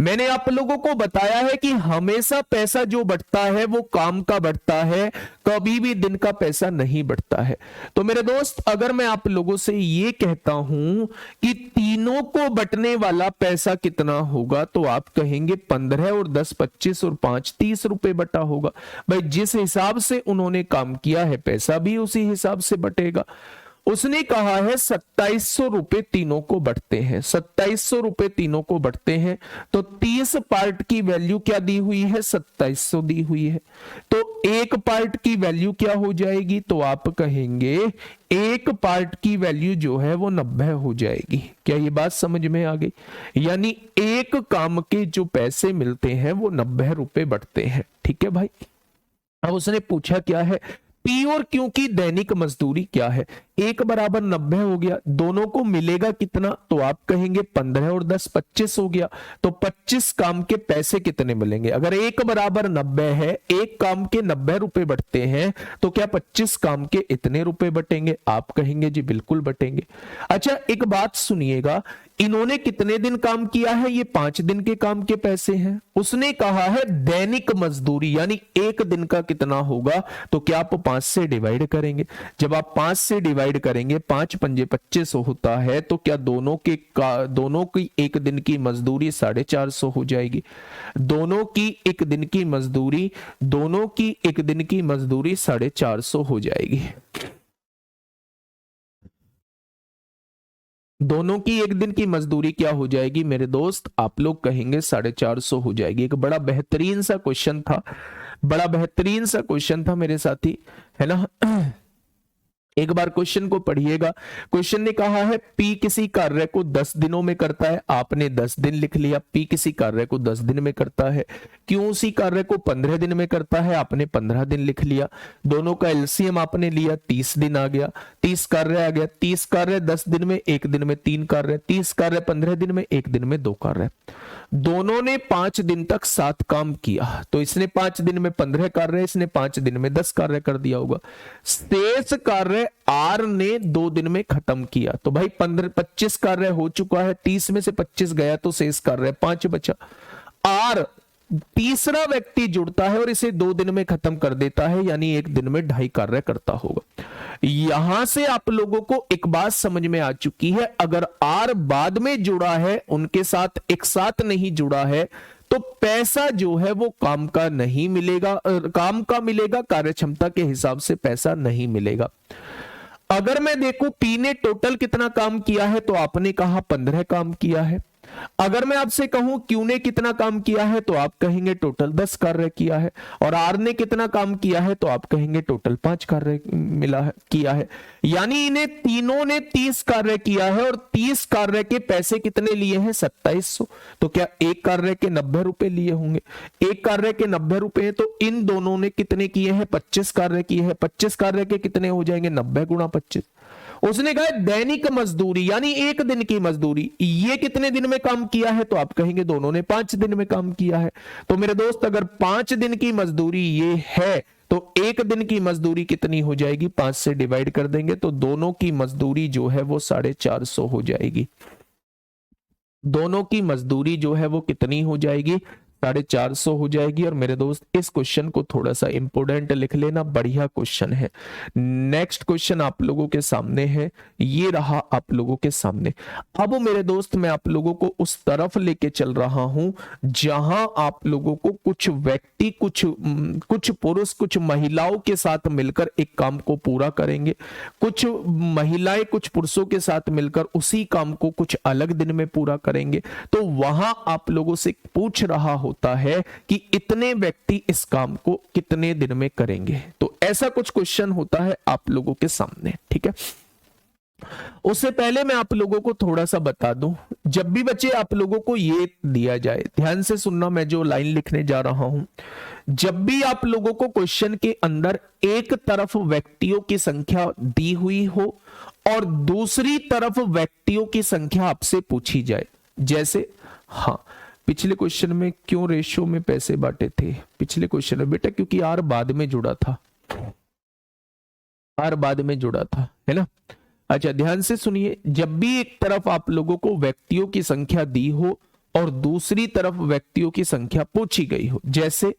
मैंने आप लोगों को बताया है कि हमेशा पैसा जो बढ़ता है वो काम का बढ़ता है, कभी भी दिन का पैसा नहीं बढ़ता है। तो मेरे दोस्त अगर मैं आप लोगों से ये कहता हूं कि तीनों को बंटने वाला पैसा कितना होगा तो आप कहेंगे 15 और 10 25 और 5 30 रुपए बटा होगा। भाई जिस हिसाब से उन्होंने काम किया है पैसा भी उसी हिसाब से बटेगा। उसने कहा है 2700 रुपए तीनों को बढ़ते हैं, 2700 रुपए तीनों को बढ़ते हैं। तो 30 पार्ट की वैल्यू क्या दी हुई है? 2700 दी हुई है। तो एक पार्ट की वैल्यू क्या हो जाएगी? तो आप कहेंगे एक पार्ट की वैल्यू जो है वो 90 हो जाएगी। क्या ये बात समझ में आ गई? यानी एक काम के जो पैसे मिलते हैं वो 90 रुपए बढ़ते हैं। ठीक है भाई। अब उसने पूछा क्या है? पी और क्यू की दैनिक मजदूरी क्या है? 1 बराबर 90 हो गया। दोनों को मिलेगा कितना? तो आप कहेंगे 15 और 10 25 हो गया। तो 25 काम के पैसे कितने मिलेंगे? अगर 1 बराबर 90 है, एक काम के 90 रुपए बटते हैं तो क्या 25 काम के इतने रुपए बटेंगे? आप कहेंगे जी बिल्कुल बटेंगे। अच्छा एक बात सुनिएगा, इन्होंने कितने दिन काम किया है? ये 5 दिन के काम के पैसे हैं। उसने कहा है दैनिक मजदूरी यानी एक दिन का कितना होगा? तो क्या आप 5 से डिवाइड करेंगे? जब आप 5 से डिवाइड करेंगे 5 पंजे 25 होता है तो क्या दोनों की एक दिन की मजदूरी 450 हो जाएगी। दोनों की एक दिन की मजदूरी 450 हो जाएगी। दोनों की एक दिन की मजदूरी क्या हो जाएगी मेरे दोस्त? आप लोग कहेंगे 450 हो जाएगी। एक बड़ा बेहतरीन सा क्वेश्चन था मेरे साथी, है ना। एक बार क्वेश्चन को पढ़िएगा। क्वेश्चन ने कहा है पी किसी कार्य को 10 दिनों में करता है। आपने 10 दिन लिख लिया। पी किसी कार्य को 10 दिन में करता है। क्यू उसी कार्य को 15 दिन में करता है। आपने 15 दिन लिख लिया। दोनों का एलसीएम आपने लिया, 30 दिन आ गया। 30 कार्य आ गया। 30 कार्य 10 दिन में, 1 दिन में 3 कार्य। 30 कार्य 15 दिन में, 1 दिन में 2 कार्य। दोनों ने 5 दिन तक 7 काम किया। तो इसने 5 दिन में 15 कार्य, इसने 5 दिन में 10 कार्य कर दिया होगा। शेष कार्य आर ने 2 दिन में खत्म किया। तो भाई 25 कार्य हो चुका है, 30 में से 25 गया तो शेष कार्य 5 बचा। आर तीसरा व्यक्ति जुड़ता है और इसे 2 दिन में खत्म कर देता है, यानी 1 दिन में 2.5 कार्य करता होगा। यहां से आप लोगों को एक बात समझ में आ चुकी है, अगर आर बाद में जुड़ा है, उनके साथ एक साथ नहीं जुड़ा है, तो पैसा जो है वो काम का नहीं मिलेगा, काम का मिलेगा, कार्यक्षमता के हिसाब से पैसा नहीं मिलेगा। अगर मैं देखूं पी ने टोटल कितना काम किया है तो आपने कहा 15 काम किया है। अगर मैं आपसे कहूं क्यू ने कितना काम किया है तो आप कहेंगे टोटल 10 कार्य किया है। और आर ने कितना काम किया है तो आप कहेंगे टोटल 5 कार्य किया है। यानी इन्हें तीनों ने 30 कार्य किया है और 30 कार्य के पैसे कितने लिए हैं? 2700। तो क्या एक कार्य के 90 रुपए लिए होंगे? एक कार्य के 90 रुपए, तो इन दोनों ने कितने किए हैं? 25 कार्य किए हैं। 25 कार्य के कितने हो जाएंगे? 90 गुणा 25। उसने कहा दैनिक मजदूरी यानी 1 दिन की मजदूरी, ये कितने दिन में काम किया है? तो आप कहेंगे दोनों ने 5 दिन में काम किया है। तो मेरे दोस्त अगर 5 दिन की मजदूरी ये है तो 1 दिन की मजदूरी कितनी हो जाएगी? 5 से डिवाइड कर देंगे तो दोनों की मजदूरी जो है वो 450 हो जाएगी। दोनों की मजदूरी जो है वो कितनी हो जाएगी? 450 हो जाएगी। और मेरे दोस्त इस क्वेश्चन को थोड़ा सा इंपोर्टेंट लिख लेना, बढ़िया क्वेश्चन है। नेक्स्ट क्वेश्चन आप लोगों के सामने है, ये रहा आप लोगों के सामने। अब मेरे दोस्त मैं आप लोगों को उस तरफ लेके चल रहा हूं जहां आप लोगों को कुछ व्यक्ति, कुछ पुरुष, कुछ महिलाओं के साथ मिलकर एक काम को पूरा करेंगे। कुछ महिलाएं कुछ पुरुषों के साथ मिलकर उसी काम को कुछ अलग दिन में पूरा करेंगे। तो वहां आप लोगों से पूछ रहा होता है कि इतने व्यक्ति इस काम को कितने दिन में करेंगे। तो ऐसा कुछ क्वेश्चन होता है आप लोगों के सामने, ठीक है। उससे पहले मैं आप लोगों को थोड़ा सा बता दूं, जब भी बच्चे आप लोगों को ये दिया जाए, ध्यान से सुनना, मैं जो लाइन लिखने जा रहा हूं, जब भी आप लोगों को क्वेश्चन के अंदर एक तरफ व्यक्तियों की संख्या दी हुई हो और दूसरी तरफ व्यक्तियों की संख्या आपसे पूछी जाए, जैसे हाँ पिछले क्वेश्चन में क्यों रेशियो में पैसे बांटे थे? पिछले क्वेश्चन में बेटा क्योंकि आर बाद में जुड़ा था, आर बाद में जुड़ा था, है ना। अच्छा ध्यान से सुनिए, जब भी एक तरफ आप लोगों को व्यक्तियों की संख्या दी हो और दूसरी तरफ व्यक्तियों की संख्या पूछी गई हो, जैसे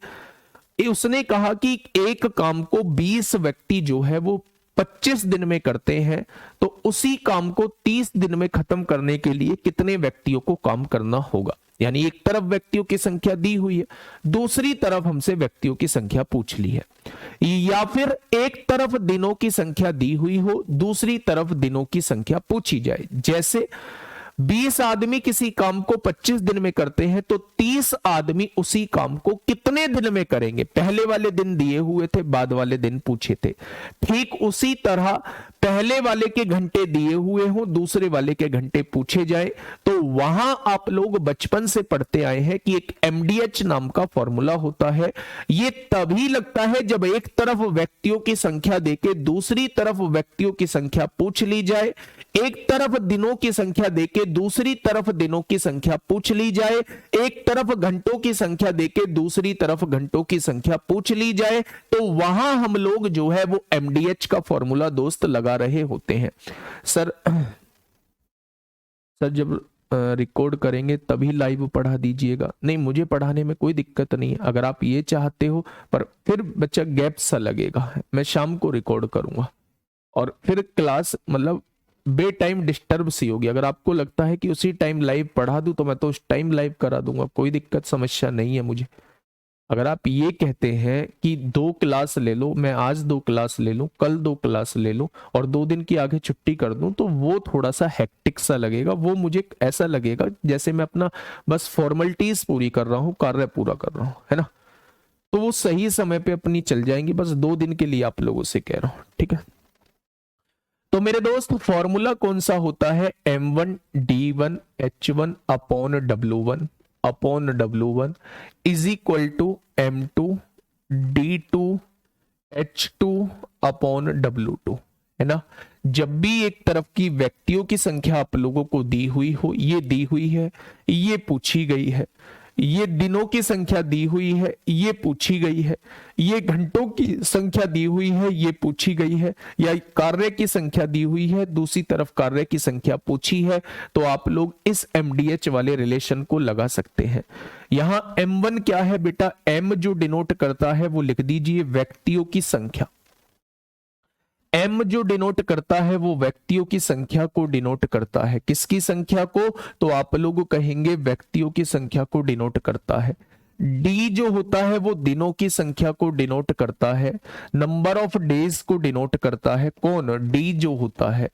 उसने कहा कि एक काम को 20 व्यक्ति जो है वो 25 दिन में करते हैं, तो उसी काम को 30 दिन में खत्म करने के लिए कितने व्यक्तियों को काम करना होगा। यानी एक तरफ व्यक्तियों की संख्या दी हुई है, दूसरी तरफ हमसे व्यक्तियों की संख्या पूछ ली है। या फिर एक तरफ दिनों की संख्या दी हुई हो, दूसरी तरफ दिनों की संख्या पूछी जाए। जैसे 20 आदमी किसी काम को 25 दिन में करते हैं, तो 30 आदमी उसी काम को कितने दिन में करेंगे? पहले वाले दिन दिए हुए थे, बाद वाले दिन पूछे थे। ठीक उसी तरह पहले वाले के घंटे दिए हुए हो, दूसरे वाले के घंटे पूछे जाए, तो वहां आप लोग बचपन से पढ़ते आए हैं कि एक एमडीएच नाम का फॉर्मूला होता है। ये तभी लगता है जब एक तरफ व्यक्तियों की संख्या देके दूसरी तरफ व्यक्तियों की संख्या पूछ ली जाए, एक तरफ दिनों की संख्या देके दूसरी तरफ दिनों की संख्या पूछ ली जाए, एक तरफ घंटों की संख्या देके दूसरी तरफ घंटों की संख्या पूछ ली जाए, तो वहां हम लोग जो है वो एमडीएच का फॉर्मूला दोस्त लगा रहे होते हैं। सर जब रिकॉर्ड करेंगे तभी लाइव पढ़ा दीजिएगा। नहीं, मुझे पढ़ाने में कोई दिक्कत नहीं है, अगर आप ये चाहते हो, पर फिर बच्चा गैप सा लगेगा। मैं शाम को रिकॉर्ड करूंगा और फिर क्लास मतलब बे टाइम डिस्टर्ब सी होगी। अगर आपको लगता है कि उसी टाइम लाइव पढ़ा दूं तो मैं तो उस टाइम लाइव करा दूंगा, कोई दिक्कत समस्या नहीं है मुझे। अगर आप ये कहते हैं कि 2 क्लास ले लो, मैं आज 2 क्लास ले लूं, कल 2 क्लास ले लूं और 2 दिन की आगे छुट्टी कर दूं, तो वो थोड़ा सा हेक्टिक सा लगेगा। वो मुझे ऐसा लगेगा जैसे मैं अपना बस फॉर्मेलिटीज पूरी कर रहा हूं, कार्य पूरा कर रहा हूं, है ना। तो वो सही समय पे अपनी चल जाएंगी, बस 2 दिन के लिए आप लोगों से कह रहा हूं, ठीक है। तो मेरे दोस्त फॉर्मूला कौन सा होता है? M1 D1 H1 upon W1 is equal to M2 D2 H2 upon W2, है ना। जब भी एक तरफ की व्यक्तियों की संख्या आप लोगों को दी हुई हो, ये दी हुई है, ये पूछी गई है, ये दिनों की संख्या दी हुई है, ये पूछी गई है, ये घंटों की संख्या दी हुई है, ये पूछी गई है, या कार्य की संख्या दी हुई है, दूसरी तरफ कार्य की संख्या पूछी है, तो आप लोग इस एमडीएच वाले रिलेशन को लगा सकते हैं। यहां M1 क्या है बेटा? M जो डिनोट करता है वो लिख दीजिए व्यक्तियों की संख्या। M जो डिनोट करता है वो व्यक्तियों की संख्या को डिनोट करता है। किसकी संख्या को? तो आप लोग कहेंगे व्यक्तियों की संख्या को डिनोट करता है। D जो होता है वो दिनों की संख्या को डिनोट करता है, नंबर ऑफ डेज को डिनोट करता है। कौन? D जो होता है।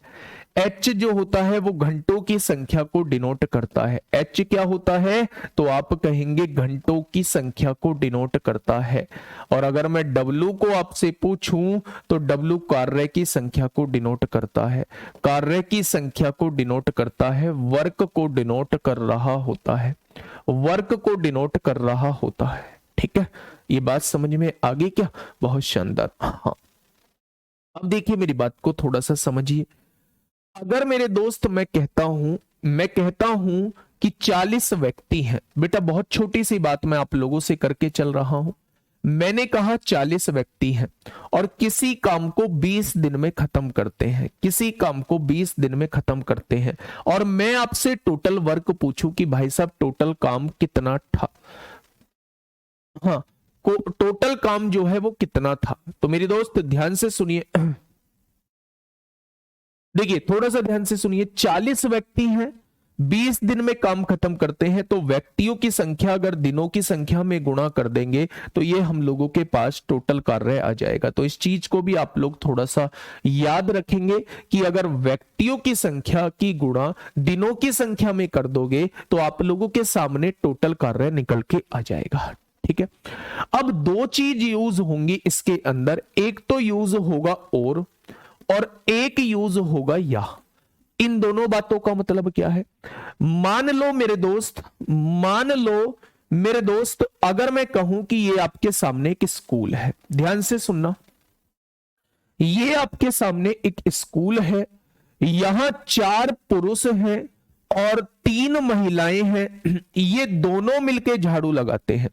H जो होता है वो घंटों की संख्या को डिनोट करता है। H क्या होता है? तो आप कहेंगे घंटों की संख्या को डिनोट करता है। और अगर मैं W को आपसे पूछूं तो W कार्य की संख्या को डिनोट करता है, कार्य की संख्या को डिनोट करता है, वर्क को डिनोट कर रहा होता है, वर्क को डिनोट कर रहा होता है। ठीक है, ये बात समझ में आ गई क्या? बहुत शानदार। हाँ, अब देखिए मेरी बात को थोड़ा सा समझिए। अगर मेरे दोस्त मैं कहता हूं कि 40 व्यक्ति हैं, बेटा बहुत छोटी सी बात मैं आप लोगों से करके चल रहा हूं। मैंने कहा 40 व्यक्ति हैं और किसी काम को 20 दिन में खत्म करते हैं, किसी काम को 20 दिन में खत्म करते हैं, और मैं आपसे टोटल वर्क पूछूं कि भाई साहब टोटल काम कितना था, हाँ टोटल काम जो है वो कितना था। तो मेरे दोस्त ध्यान से सुनिए, देखिए थोड़ा सा ध्यान से सुनिए। 40 व्यक्ति हैं, 20 दिन में काम खत्म करते हैं, तो व्यक्तियों की संख्या अगर दिनों की संख्या में गुणा कर देंगे तो ये हम लोगों के पास टोटल कार्य आ जाएगा। तो इस चीज को भी आप लोग थोड़ा सा याद रखेंगे कि अगर व्यक्तियों की संख्या की गुणा दिनों की संख्या में कर दोगे तो आप लोगों के सामने टोटल कार्य निकल के आ जाएगा। ठीक है, अब 2 चीज यूज होंगी इसके अंदर, एक तो यूज होगा और एक यूज होगा या। इन दोनों बातों का मतलब क्या है? मान लो मेरे दोस्त अगर मैं कहूं कि ये आपके सामने एक स्कूल है, ध्यान से सुनना, ये आपके सामने एक स्कूल है, यहां 4 पुरुष हैं और 3 महिलाएं हैं, ये दोनों मिलके झाड़ू लगाते हैं।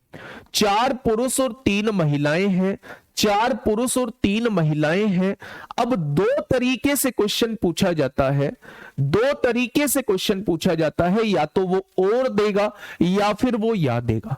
4 पुरुष और 3 महिलाएं हैं, 4 पुरुष और 3 महिलाएं हैं। अब 2 तरीके से क्वेश्चन पूछा जाता है, 2 तरीके से क्वेश्चन पूछा जाता है, या तो वो और देगा या फिर वो या देगा।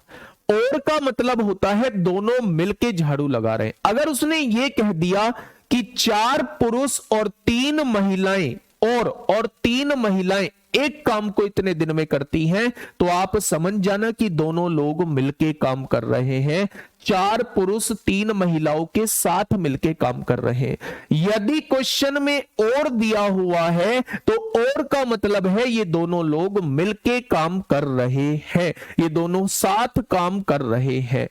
और का मतलब होता है दोनों मिलके झाड़ू लगा रहे हैं। अगर उसने ये कह दिया कि 4 पुरुष और 3 महिलाएं और 3 महिलाएं एक काम को इतने दिन में करती हैं, तो आप समझ जाना कि दोनों लोग मिलके काम कर रहे हैं। 4 पुरुष 3 महिलाओं के साथ मिलके काम कर रहे हैं। यदि क्वेश्चन में और दिया हुआ है तो और का मतलब है ये दोनों लोग मिलके काम कर रहे हैं, ये दोनों साथ काम कर रहे हैं।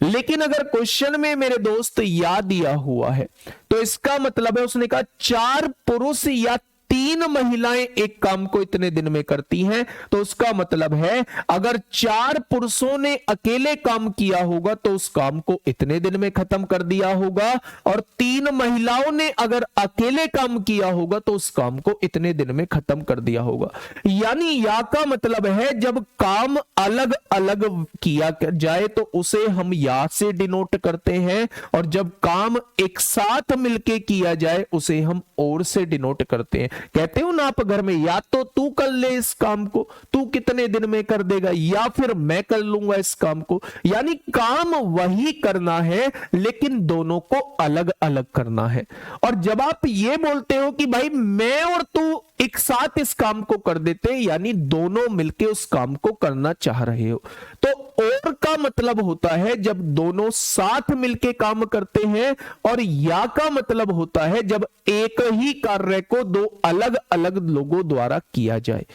लेकिन अगर क्वेश्चन में मेरे दोस्त या दिया हुआ है तो इसका मतलब है उसने कहा 4 पुरुष या 3 महिलाएं एक काम को इतने दिन में करती हैं, तो उसका मतलब है अगर 4 पुरुषों ने अकेले काम किया होगा तो उस काम को इतने दिन में खत्म कर दिया होगा, और 3 महिलाओं ने अगर अकेले काम किया होगा तो उस काम को इतने दिन में खत्म कर दिया होगा। यानी या का मतलब है जब काम अलग अलग किया जाए तो उसे हम या से डिनोट करते हैं, और जब काम एक साथ मिलके किया जाए उसे हम और से डिनोट करते हैं। कहते हो ना आप घर में, या तो तू कर ले इस काम को, तू कितने दिन में कर देगा, या फिर मैं कर लूंगा इस काम को। यानी काम वही करना है लेकिन दोनों को अलग अलग करना है। और जब आप ये बोलते हो कि भाई मैं और तू एक साथ इस काम को कर देते हैं, यानी दोनों मिलके उस काम को करना चाह रहे हो। तो और का मतलब होता है जब दोनों साथ मिलके काम करते हैं, और या का मतलब होता है जब एक ही कार्य को 2 अलग अलग लोगों द्वारा किया जाए।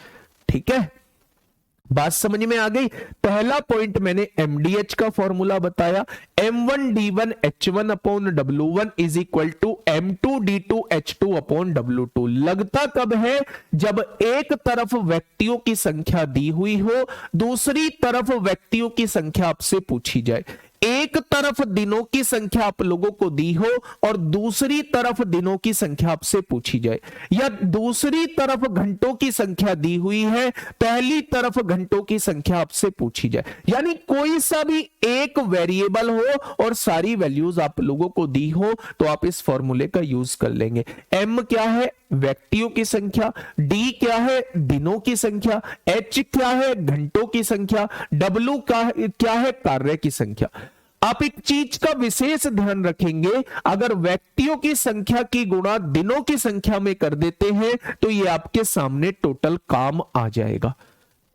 ठीक है, बात समझ में आ गई। पहला पॉइंट मैंने MDH का फॉर्मूला बताया, M1D1H1 upon W1 is equal to M2D2H2 upon W2। लगता कब है, जब एक तरफ व्यक्तियों की संख्या दी हुई हो, दूसरी तरफ व्यक्तियों की संख्या आपसे पूछी जाए। एक तरफ दिनों की संख्या आप लोगों को दी हो और दूसरी तरफ दिनों की संख्या आपसे पूछी जाए, या दूसरी तरफ घंटों की संख्या दी हुई है, पहली तरफ घंटों की संख्या आपसे पूछी जाए। यानी कोई सा भी एक वेरिएबल हो और सारी वैल्यूज आप लोगों को दी हो तो आप इस फॉर्मूले का यूज कर लेंगे। M क्या है, व्यक्तियों की संख्या, D क्या है, दिनों की संख्या, H क्या है, घंटों की संख्या, W क्या है, कार्य की संख्या। आप एक चीज का विशेष ध्यान रखेंगे, अगर व्यक्तियों की संख्या की गुणा दिनों की संख्या में कर देते हैं तो ये आपके सामने टोटल काम आ जाएगा।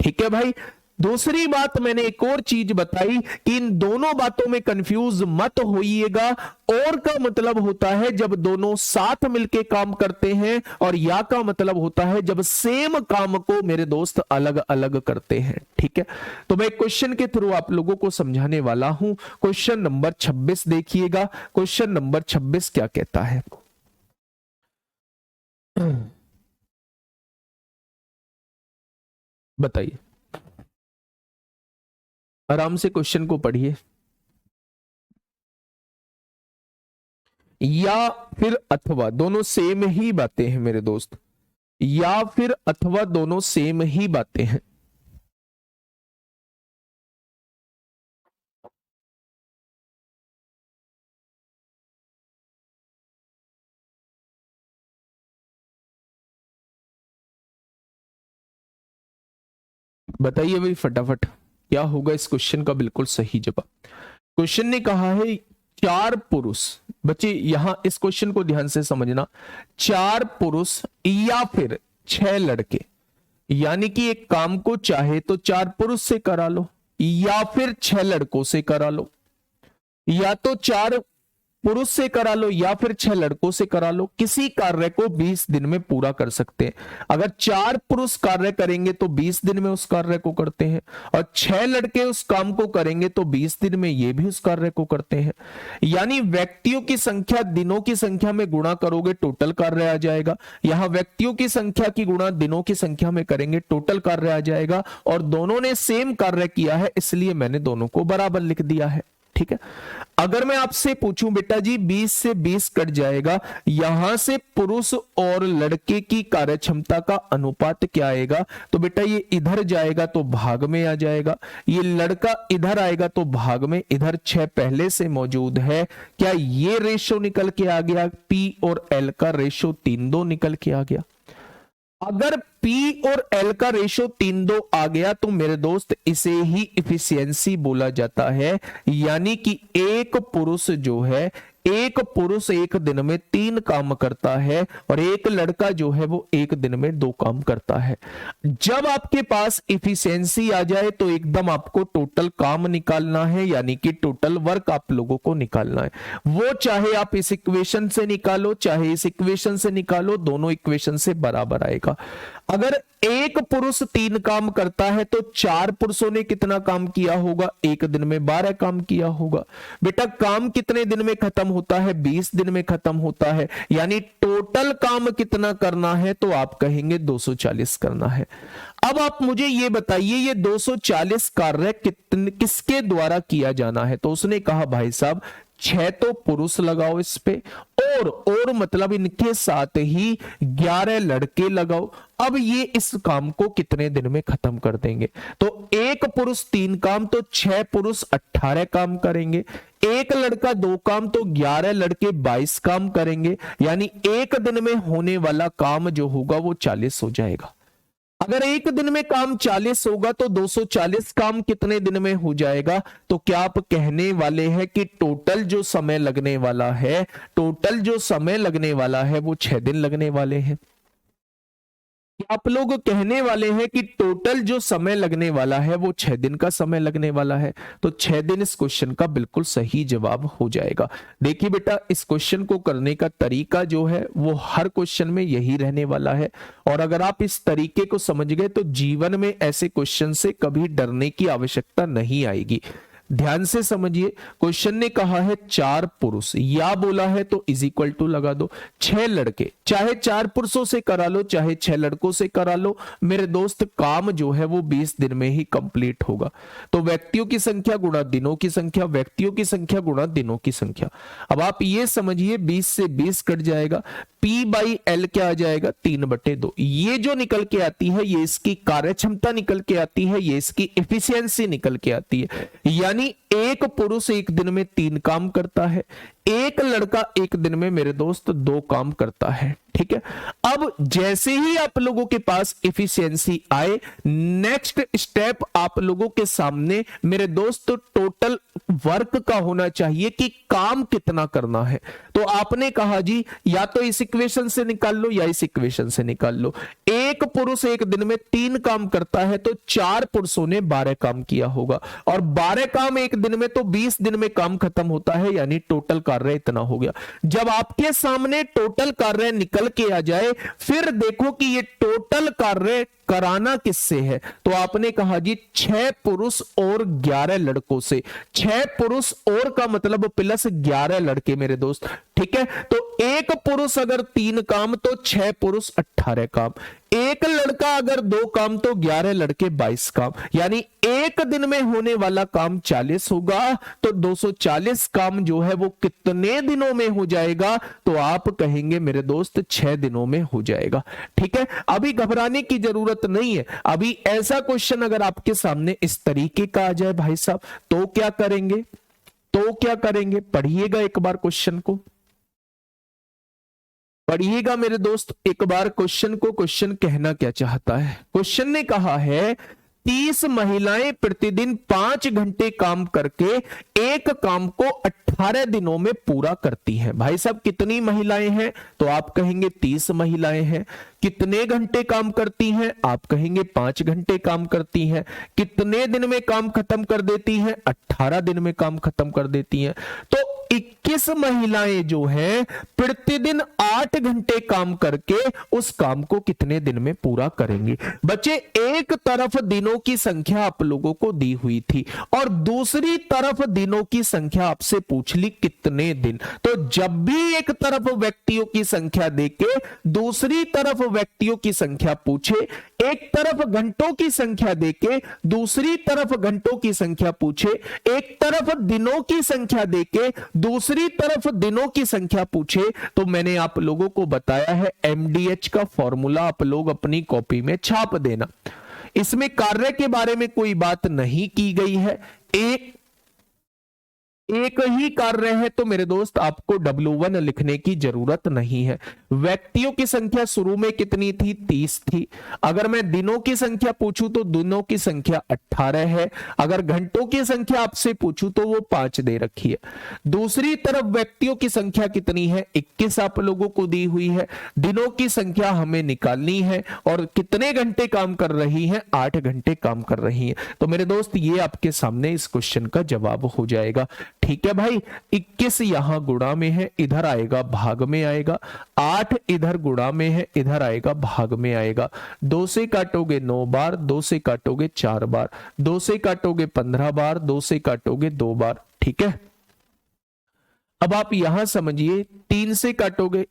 ठीक है भाई। दूसरी बात मैंने एक और चीज बताई कि इन दोनों बातों में कंफ्यूज मत होइएगा। और का मतलब होता है जब दोनों साथ मिलके काम करते हैं, और या का मतलब होता है जब सेम काम को मेरे दोस्त अलग अलग करते हैं। ठीक है, तो मैं क्वेश्चन के थ्रू आप लोगों को समझाने वाला हूं। क्वेश्चन नंबर 26 देखिएगा। क्वेश्चन नंबर 26 क्या कहता है, बताइए, आराम से क्वेश्चन को पढ़िए। या फिर अथवा, दोनों सेम ही बातें हैं मेरे दोस्त, या फिर अथवा दोनों सेम ही बातें हैं। बताइए भाई फटाफट, क्या होगा इस क्वेश्चन का बिल्कुल सही जवाब। क्वेश्चन ने कहा है 4 पुरुष, बच्चे यहां इस क्वेश्चन को ध्यान से समझना, 4 पुरुष या फिर 6 लड़के, यानी कि एक काम को चाहे तो 4 पुरुष से करा लो या फिर 6 लड़कों से करा लो, या तो 4 पुरुष से करा लो या फिर 6 लड़कों से करा लो। किसी कार्य को 20 दिन में पूरा कर सकते हैं। अगर 4 पुरुष कार्य करेंगे तो 20 दिन में उस कार्य को करते हैं, और 6 लड़के उस काम को करेंगे तो 20 दिन में ये भी उस कार्य को करते हैं। यानी व्यक्तियों की संख्या दिनों की संख्या में गुणा करोगे टोटल कार्य आ जाएगा। यहां व्यक्तियों की संख्या की गुणा दिनों की संख्या में करेंगे टोटल कार्य आ जाएगा, और दोनों ने सेम कार्य किया है इसलिए मैंने दोनों को बराबर लिख दिया है। ठीक है, अगर मैं आपसे पूछूं बेटा जी 20 से 20 कट जाएगा, यहां से पुरुष और लड़के की कार्य क्षमता का अनुपात क्या आएगा, तो बेटा ये इधर जाएगा तो भाग में आ जाएगा, ये लड़का इधर आएगा तो भाग में, इधर 6 पहले से मौजूद है, क्या ये रेशो निकल के आ गया, P और L का रेशो 3:2 निकल के आ गया। अगर P और L का रेशो 3:2 आ गया तो मेरे दोस्त इसे ही इफिशियंसी बोला जाता है, यानी कि एक पुरुष जो है, एक पुरुष एक दिन में 3 काम करता है और एक लड़का जो है वो एक दिन में 2 काम करता है। जब आपके पास इफिशियंसी आ जाए तो एकदम आपको टोटल काम निकालना है, यानी कि टोटल वर्क आप लोगों को निकालना है। वो चाहे आप इस इक्वेशन से निकालो चाहे इस इक्वेशन से निकालो, दोनों इक्वेशन से बराबर आएगा। अगर एक पुरुष 3 काम करता है तो 4 पुरुषों ने कितना काम किया होगा, एक दिन में 12 काम किया होगा। बेटा काम कितने दिन में खत्म होता है, 20 दिन में खत्म होता है, यानी टोटल काम कितना करना है, तो आप कहेंगे 240 करना है। अब आप मुझे ये बताइए ये 240 कार्य किसके द्वारा किया जाना है, तो उसने कहा भाई साहब 6 तो पुरुष लगाओ इस पे, और मतलब इनके साथ ही 11 लड़के लगाओ। अब ये इस काम को कितने दिन में खत्म कर देंगे, तो एक पुरुष 3 काम तो 6 पुरुष 18 काम करेंगे, एक लड़का 2 काम तो 11 लड़के 22 काम करेंगे, यानी एक दिन में होने वाला काम जो होगा वो 40 हो जाएगा। अगर एक दिन में काम 40 होगा तो 240 काम कितने दिन में हो जाएगा, तो क्या आप कहने वाले हैं कि टोटल जो समय लगने वाला है, टोटल जो समय लगने वाला है वो 6 दिन लगने वाले हैं। आप लोग कहने वाले हैं कि टोटल जो समय लगने वाला है वो 6 दिन का समय लगने वाला है, तो 6 दिन इस क्वेश्चन का बिल्कुल सही जवाब हो जाएगा। देखिए बेटा इस क्वेश्चन को करने का तरीका जो है वो हर क्वेश्चन में यही रहने वाला है, और अगर आप इस तरीके को समझ गए तो जीवन में ऐसे क्वेश्चन से कभी डरने की आवश्यकता नहीं आएगी। ध्यान से समझिए, क्वेश्चन ने कहा है 4 पुरुष, या बोला है तो इज इक्वल टू लगा दो, 6 लड़के, चाहे 4 पुरुषों से करा लो चाहे 6 लड़कों से करा लो, मेरे दोस्त काम जो है वो 20 दिन में ही कंप्लीट होगा। तो व्यक्तियों की संख्या गुणा दिनों की संख्या, व्यक्तियों की संख्या गुणा दिनों की संख्या। अब आप ये समझिए 20 से 20 कट जाएगा, P/L क्या आ जाएगा 3/2। ये जो निकल के आती है ये इसकी कार्यक्षमता निकल के आती है, ये इसकी एफिशिएंसी निकल के आती है, यानी एक पुरुष एक दिन में 3 काम करता है, एक लड़का एक दिन में मेरे दोस्त 2 काम करता है। ठीक है, अब जैसे ही आप लोगों के पास एफिशिएंसी आए, नेक्स्ट स्टेप आप लोगों के सामने मेरे दोस्त टोटल वर्क का होना चाहिए कि काम कितना करना है। तो आपने कहा जी या तो इस इक्वेशन से निकाल लो या इस इक्वेशन से निकाल लो। एक पुरुष एक दिन में 3 काम करता है तो 4 पुरुषों ने 12 काम किया होगा, और 12 काम एक दिन में तो 20 दिन में काम खत्म होता है, यानी टोटल कार्य इतना हो गया। जब आपके सामने टोटल कार्य निकल के आ जाए, फिर देखो कि ये टोटल कार्य कराना किससे है, तो आपने कहा जी 6 पुरुष और 11 लड़कों से। 6 पुरुष और का मतलब प्लस 11 लड़के मेरे दोस्त। ठीक है, तो एक पुरुष अगर 3 काम तो 6 पुरुष 18 काम, एक लड़का अगर 2 काम तो 11 लड़के 22 काम, यानी एक दिन में होने वाला काम 40 होगा, तो 240 काम जो है वो कितने दिनों में हो जाएगा, तो आप कहेंगे मेरे दोस्त 6 दिनों में हो जाएगा। ठीक है, अभी घबराने की जरूरत नहीं है। अभी ऐसा क्वेश्चन अगर आपके सामने इस तरीके का आ जाए भाई साहब, तो क्या करेंगे, तो क्या करेंगे, पढ़िएगा एक बार क्वेश्चन को, पढ़िएगा मेरे दोस्त एक बार क्वेश्चन को। क्वेश्चन कहना क्या चाहता है, क्वेश्चन ने कहा है 30 महिलाएं प्रतिदिन 5 घंटे काम करके एक काम को 18 दिनों में पूरा करती हैं। भाई साहब कितनी महिलाएं हैं, तो आप कहेंगे 30 महिलाएं हैं। कितने घंटे काम करती हैं, आप कहेंगे 5 घंटे काम करती हैं। कितने दिन में काम खत्म कर देती हैं, 18 दिन में काम खत्म कर देती हैं। तो 21 महिलाएं जो हैं प्रतिदिन 8 घंटे काम करके उस काम को कितने दिन में पूरा करेंगी। बच्चे एक तरफ दिनों की संख्या आप लोगों को दी हुई थी और दूसरी तरफ दिनों की संख्या आपसे पूछ ली कितने दिन। तो जब भी एक तरफ व्यक्तियों की संख्या देके दूसरी तरफ व्यक्तियों की संख्या पूछे, एक तरफ घंटों की संख्या देके दूसरी तरफ घंटों की संख्या पूछे, एक तरफ दिनों की संख्या देके दूसरी तरफ दिनों की संख्या पूछे, तो मैंने आप लोगों को बताया है एमडीएच का फॉर्मूला आप लोग अपनी कॉपी में छाप देना। इसमें कार्य के बारे में कोई बात नहीं की गई है, एक ही कार्य है, तो मेरे दोस्त आपको W1 लिखने की जरूरत नहीं है। व्यक्तियों की संख्या शुरू में कितनी थी? 30 थी। अगर मैं दिनों की संख्या पूछूं तो दिनों की संख्या 18 है। अगर घंटों की संख्या आपसे पूछूं तो वो 5 दे रखी है। दूसरी तरफ व्यक्तियों की संख्या कितनी है? 21 आप लोगों को दी हुई है। दिनों की संख्या हमें निकालनी है और कितने घंटे काम कर रही है? 8 घंटे काम कर रही है। तो मेरे दोस्त ये आपके सामने इस क्वेश्चन का जवाब हो जाएगा। ठीक है भाई, 21 यहां गुणा में है, इधर आएगा भाग में आएगा। 8 इधर गुणा में है, इधर आएगा भाग में आएगा। 2 से काटोगे 9 बार, 2 से काटोगे 4 बार, 2 से काटोगे 15 बार, 2 से काटोगे 2 बार। ठीक है, अब आप यहां समझिए 3 से काटोगे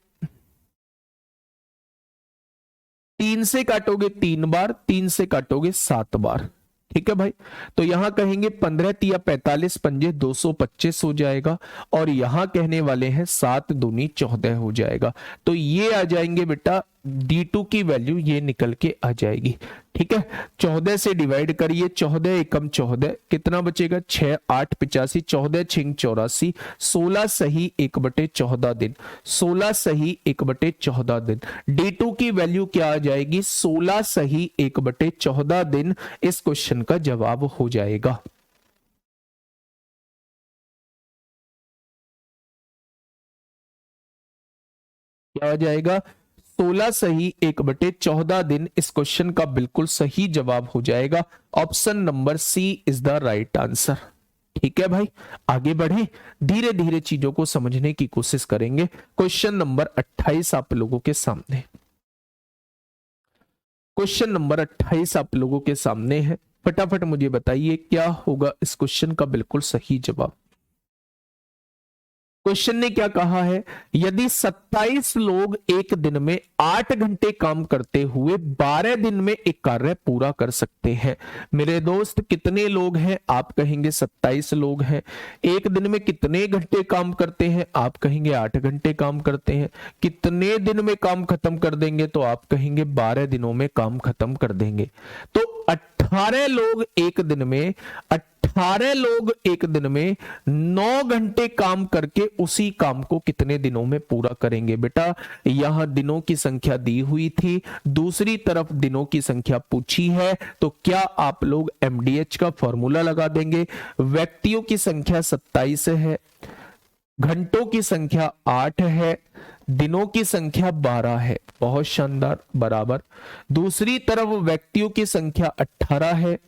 3 बार, 3 से काटोगे 7 बार। ठीक है भाई, तो यहां कहेंगे 15 तिया 45 पंजे 225 हो जाएगा और यहां कहने वाले हैं 7 दूनी 14 हो जाएगा। तो ये आ जाएंगे बेटा D2 की वैल्यू ये निकल के आ जाएगी। ठीक है, 14 से डिवाइड करिए, 14 एकम 14 कितना बचेगा? 6 8 85, 14 छिंग 84, 16 सही 1/14 दिन, 16 सही 1/14 दिन। D2 की वैल्यू क्या आ जाएगी? 16 सही 1/14 दिन। इस क्वेश्चन का जवाब हो जाएगा। क्या आ जाएगा? 16 सही 1/14 दिन। इस क्वेश्चन का बिल्कुल सही जवाब हो जाएगा। Option number C is the right answer. ठीक है भाई, आगे बढ़े, धीरे धीरे चीजों को समझने की कोशिश करेंगे। क्वेश्चन नंबर 28 आप लोगों के सामने, क्वेश्चन नंबर 28 आप लोगों के सामने है। फटाफट मुझे बताइए क्या होगा इस क्वेश्चन का बिल्कुल सही जवाब। क्वेश्चन ने क्या कहा है? यदि 27 लोग एक दिन में 8 घंटे काम करते हुए 12 दिन में एक कार्य पूरा कर सकते हैं। मेरे दोस्त कितने लोग हैं? आप कहेंगे 27 लोग हैं। एक दिन में कितने घंटे काम करते हैं? आप कहेंगे 8 घंटे काम करते हैं। कितने दिन में काम खत्म कर देंगे? तो आप कहेंगे 12 दिनों में काम खत्म कर देंगे। तो 18 लोग एक दिन में 9 घंटे काम करके उसी काम को कितने दिनों में पूरा करेंगे? बेटा यहां दिनों की संख्या दी हुई थी, दूसरी तरफ दिनों की संख्या पूछी है, तो क्या आप लोग एमडीएच का फॉर्मूला लगा देंगे? व्यक्तियों की संख्या 27 है, घंटों की संख्या 8 है, दिनों की संख्या 12 है। बहुत शानदार, बराबर। दूसरी तरफ व्यक्तियों की संख्या 18 है,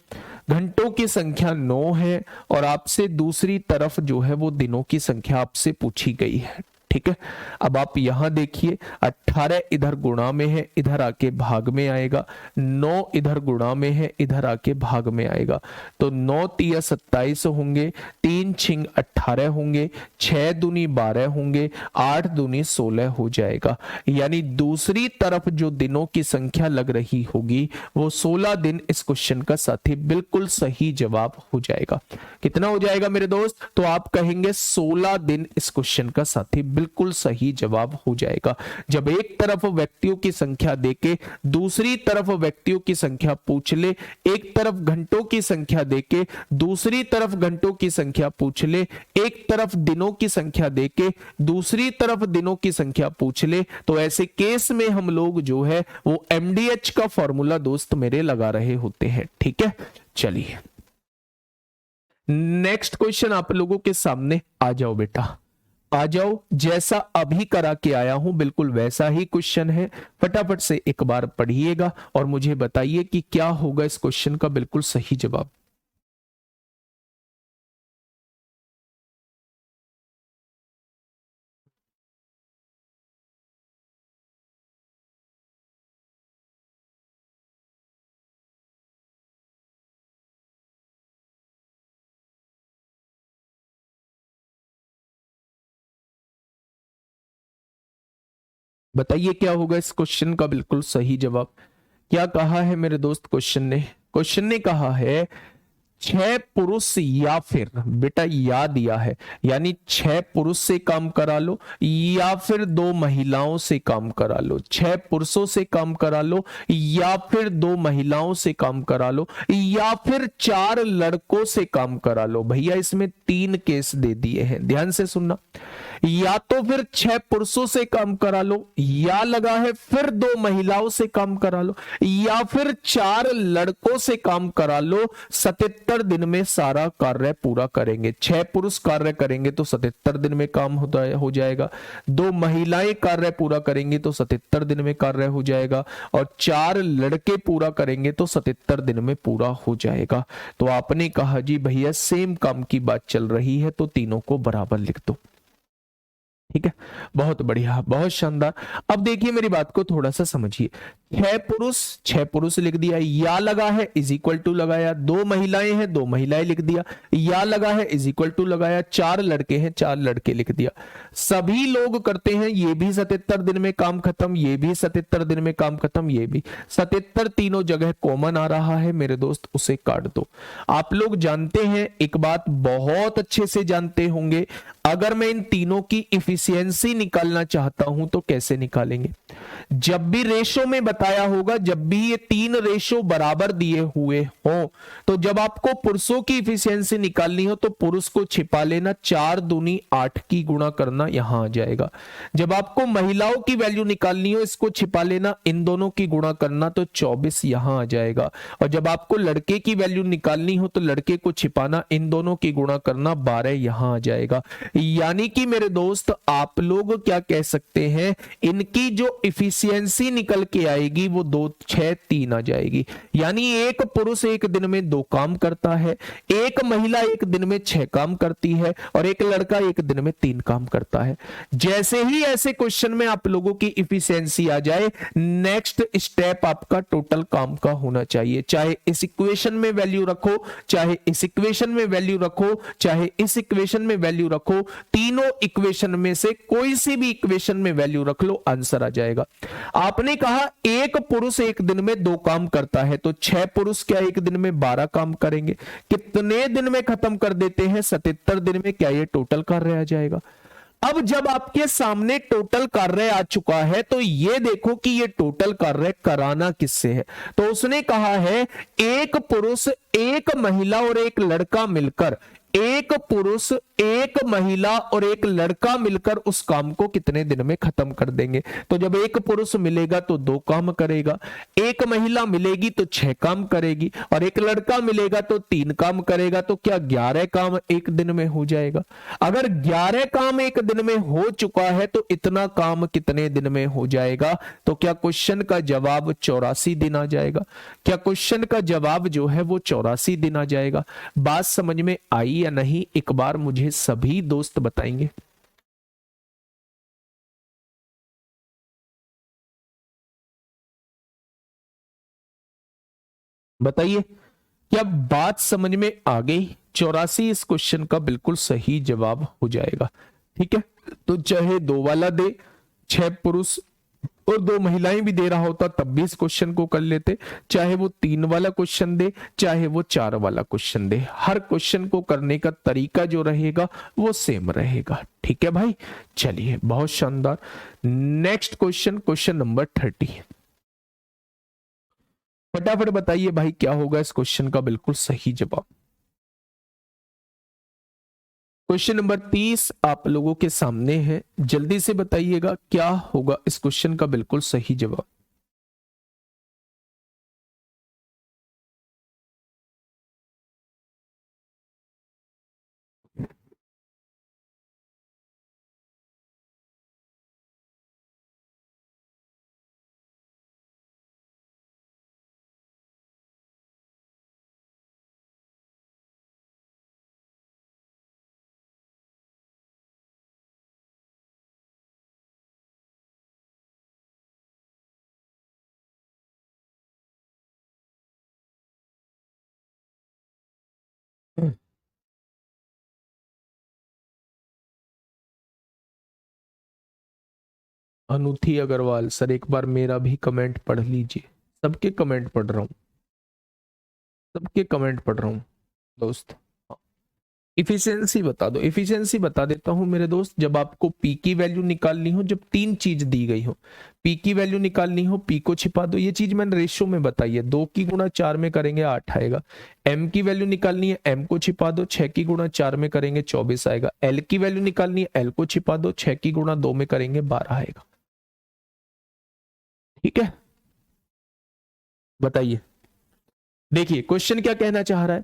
घंटों की संख्या 9 है और आपसे दूसरी तरफ जो है वो दिनों की संख्या आपसे पूछी गई है। ठीक है, अब आप यहां देखिए 18 इधर गुणा में है, इधर आके भाग में आएगा। 9 इधर गुणा में है, इधर आके भाग में आएगा। तो 9 तिया 27 होंगे, 3 छिंग 18 होंगे, 6 दूनी 12 होंगे, 8 दूनी 16 हो जाएगा। यानी दूसरी तरफ जो दिनों की संख्या लग रही होगी वो 16 दिन। इस क्वेश्चन का साथी बिल्कुल सही जवाब हो जाएगा। कितना हो जाएगा मेरे दोस्त? तो आप कहेंगे 16 दिन। इस क्वेश्चन का साथी बिल्कुल सही जवाब हो जाएगा। जब एक तरफ व्यक्तियों की संख्या देके दूसरी तरफ व्यक्तियों की संख्या पूछ ले, एक तरफ घंटों की संख्या देके दूसरी तरफ घंटों की संख्या पूछ ले, एक तरफ दिनों की संख्या देके दूसरी तरफ दिनों की संख्या पूछ ले, तो ऐसे केस में हम लोग जो है वो एमडीएच का फॉर्मूला दोस्त मेरे लगा रहे होते हैं। ठीक है, चलिए नेक्स्ट क्वेश्चन आप लोगों के सामने। आ जाओ बेटा, आ जाओ। जैसा अभी करा के आया हूं बिल्कुल वैसा ही क्वेश्चन है। फटाफट से एक बार पढ़िएगा और मुझे बताइए कि क्या होगा इस क्वेश्चन का बिल्कुल सही जवाब। बताइए क्या होगा इस क्वेश्चन का बिल्कुल सही जवाब। क्या कहा है मेरे दोस्त क्वेश्चन ने कहा है छह पुरुष या फिर, बेटा या दिया है, यानी छह पुरुष से काम करा लो या फिर दो महिलाओं से काम करा लो, छह पुरुषों से काम करा लो या फिर दो महिलाओं से काम करा लो या फिर चार लड़कों से काम करा लो। भैया इसमें तीन केस दे दिए हैं, ध्यान से सुनना। या तो फिर छह पुरुषों से काम करा लो, या लगा है फिर दो महिलाओं से काम करा लो, या फिर चार लड़कों से काम करा लो। 77 दिन में सारा कार्य पूरा करेंगे। छह पुरुष कार्य करेंगे तो 77 दिन में काम हो जाएगा। दो महिलाएं कार्य पूरा करेंगी तो 77 दिन में कार्य हो जाएगा, और चार लड़के पूरा करेंगे तो 77 दिन में पूरा हो जाएगा। तो आपने कहा जी भैया सेम काम की बात चल रही है, तो तीनों को बराबर लिख दो। ठीक है, बहुत बढ़िया, बहुत शानदार। अब देखिए मेरी बात को थोड़ा सा समझिए। छह पुरुष लिख दिया, या लगा है इज इक्वल टू लगाया, दो महिलाएं हैं दो महिलाएं लिख दिया, या लगा है इज इक्वल टू लगाया, चार लड़के हैं चार लड़के लिख दिया। सभी लोग करते हैं, ये भी 77 दिन में काम खत्म, ये भी 77 दिन में काम खत्म, ये भी 77, तीनों जगह कॉमन आ रहा है मेरे दोस्त, उसे काट दो। आप लोग जानते हैं एक बात, बहुत अच्छे से जानते होंगे, अगर मैं इन तीनों की इफिशियंसी निकालना चाहता हूं तो कैसे निकालेंगे। जब भी रेशो में बताया होगा, जब भी ये तीन रेशो बराबर दिए हुए हो, तो जब आपको पुरुषों की इफिशियंसी निकालनी हो तो पुरुष को छिपा लेना, 4 दूनी 8 की गुणा करना यहां आ जाएगा। जब आपको महिलाओं की वैल्यू निकालनी हो, इसको छिपा लेना, इन दोनों की गुणा करना, तो 24 यहां आ जाएगा। और जब आपको लड़के की वैल्यू निकालनी हो तो लड़के को छिपाना, इन दोनों की गुणा करना, 12 यहां आ जाएगा। यानी कि मेरे दोस्त आप लोग क्या कह सकते हैं, इनकी जो इफिशियंसी निकल के आएगी वो 2 6 3 आ जाएगी। यानी एक पुरुष एक दिन में 2 काम करता है, एक महिला एक दिन में 6 काम करती है, और एक लड़का एक दिन में 3 काम करता है। जैसे ही ऐसे क्वेश्चन में आप लोगों की इफिशियंसी आ जाए, नेक्स्ट स्टेप आपका टोटल काम का होना चाहिए। चाहे इस इक्वेशन में वैल्यू रखो, चाहे इस इक्वेशन में वैल्यू रखो, चाहे इस इक्वेशन में वैल्यू रखो, तीनों इक्वेशन में से कोई सी भी इक्वेशन में वैल्यू रख लो, आंसर आ जाएगा। आपने कहा एक पुरुष एक दिन में 2 काम करता है, तो 6 पुरुष क्या एक दिन में 12 काम करेंगे। कितने दिन में खत्म कर देते हैं, 77 दिन में। क्या ये टोटल कार्य आ जाएगा। अब जब आपके सामने टोटल कार्य आ चुका है, तो ये देखो कि ये टोटल कार्य कराना किससे है। तो उसने कहा है एक पुरुष एक महिला और एक लड़का मिलकर, एक पुरुष एक महिला और एक लड़का मिलकर उस काम को कितने दिन में खत्म कर देंगे। तो जब एक पुरुष मिलेगा तो 2 काम करेगा, एक महिला मिलेगी तो 6 काम करेगी, और एक लड़का मिलेगा तो 3 काम करेगा। तो क्या 11 काम एक दिन में हो जाएगा। अगर 11 काम एक दिन में हो चुका है तो इतना काम कितने दिन में हो जाएगा। तो क्या क्वेश्चन का जवाब 84 दिन आ जाएगा। क्या क्वेश्चन का जवाब जो है वो 84 दिन आ जाएगा। बात समझ में आई या नहीं, एक बार मुझे सभी दोस्त बताएंगे। बताइए, क्या बात समझ में आ गई। 84 इस क्वेश्चन का बिल्कुल सही जवाब हो जाएगा। ठीक है, तो चाहे 2 वाला दे, 6 पुरुष और 2 महिलाएं भी दे रहा होता तब भी इस क्वेश्चन को कर लेते। चाहे वो 3 वाला क्वेश्चन दे, चाहे वो 4 वाला क्वेश्चन दे, हर क्वेश्चन को करने का तरीका जो रहेगा वो सेम रहेगा। ठीक है भाई, चलिए बहुत शानदार। Next question, question number 30। फटाफट बताइए भाई क्या होगा इस क्वेश्चन का बिल्कुल सही जवाब। क्वेश्चन नंबर 30 आप लोगों के सामने है, जल्दी से बताइएगा क्या होगा इस क्वेश्चन का बिल्कुल सही जवाब। अनुथी अग्रवाल सर, एक बार मेरा भी कमेंट पढ़ लीजिए। सबके कमेंट पढ़ रहा हूँ, सबके कमेंट पढ़ रहा हूँ दोस्त। इफिशियंसी बता दो, इफिशियंसी बता देता हूं मेरे दोस्त। जब आपको पी की वैल्यू निकालनी हो, जब तीन चीज दी गई हो, पी की वैल्यू निकालनी हो, पी को छिपा दो। ये चीज मैंने रेशियो में बताई है, 2 की गुणा 4 में करेंगे 8 आएगा। एम की वैल्यू निकालनी है, एम को छिपा दो, 6 की गुणा 4 में करेंगे 24 आएगा। एल की वैल्यू निकालनी है, एल को छिपा दो, 6 की गुणा 2 में करेंगे 12 आएगा। ठीक है, बताइए। देखिए क्वेश्चन क्या कहना चाह रहा है।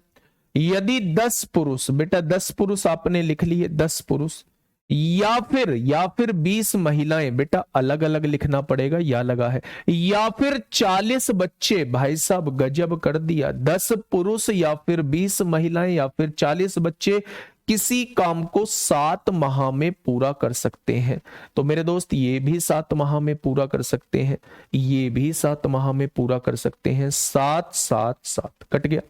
यदि 10 पुरुष, बेटा 10 पुरुष आपने लिख लिए, 10 पुरुष या फिर 20 महिलाएं, बेटा अलग अलग लिखना पड़ेगा, या लगा है, या फिर 40 बच्चे, भाई साहब गजब कर दिया। 10 पुरुष या फिर 20 महिलाएं या फिर 40 बच्चे किसी काम को 7 माह में पूरा कर सकते हैं। तो मेरे दोस्त ये भी 7 माह में पूरा कर सकते हैं, ये भी 7 माह में पूरा कर सकते हैं। 7 7 7 कट गया।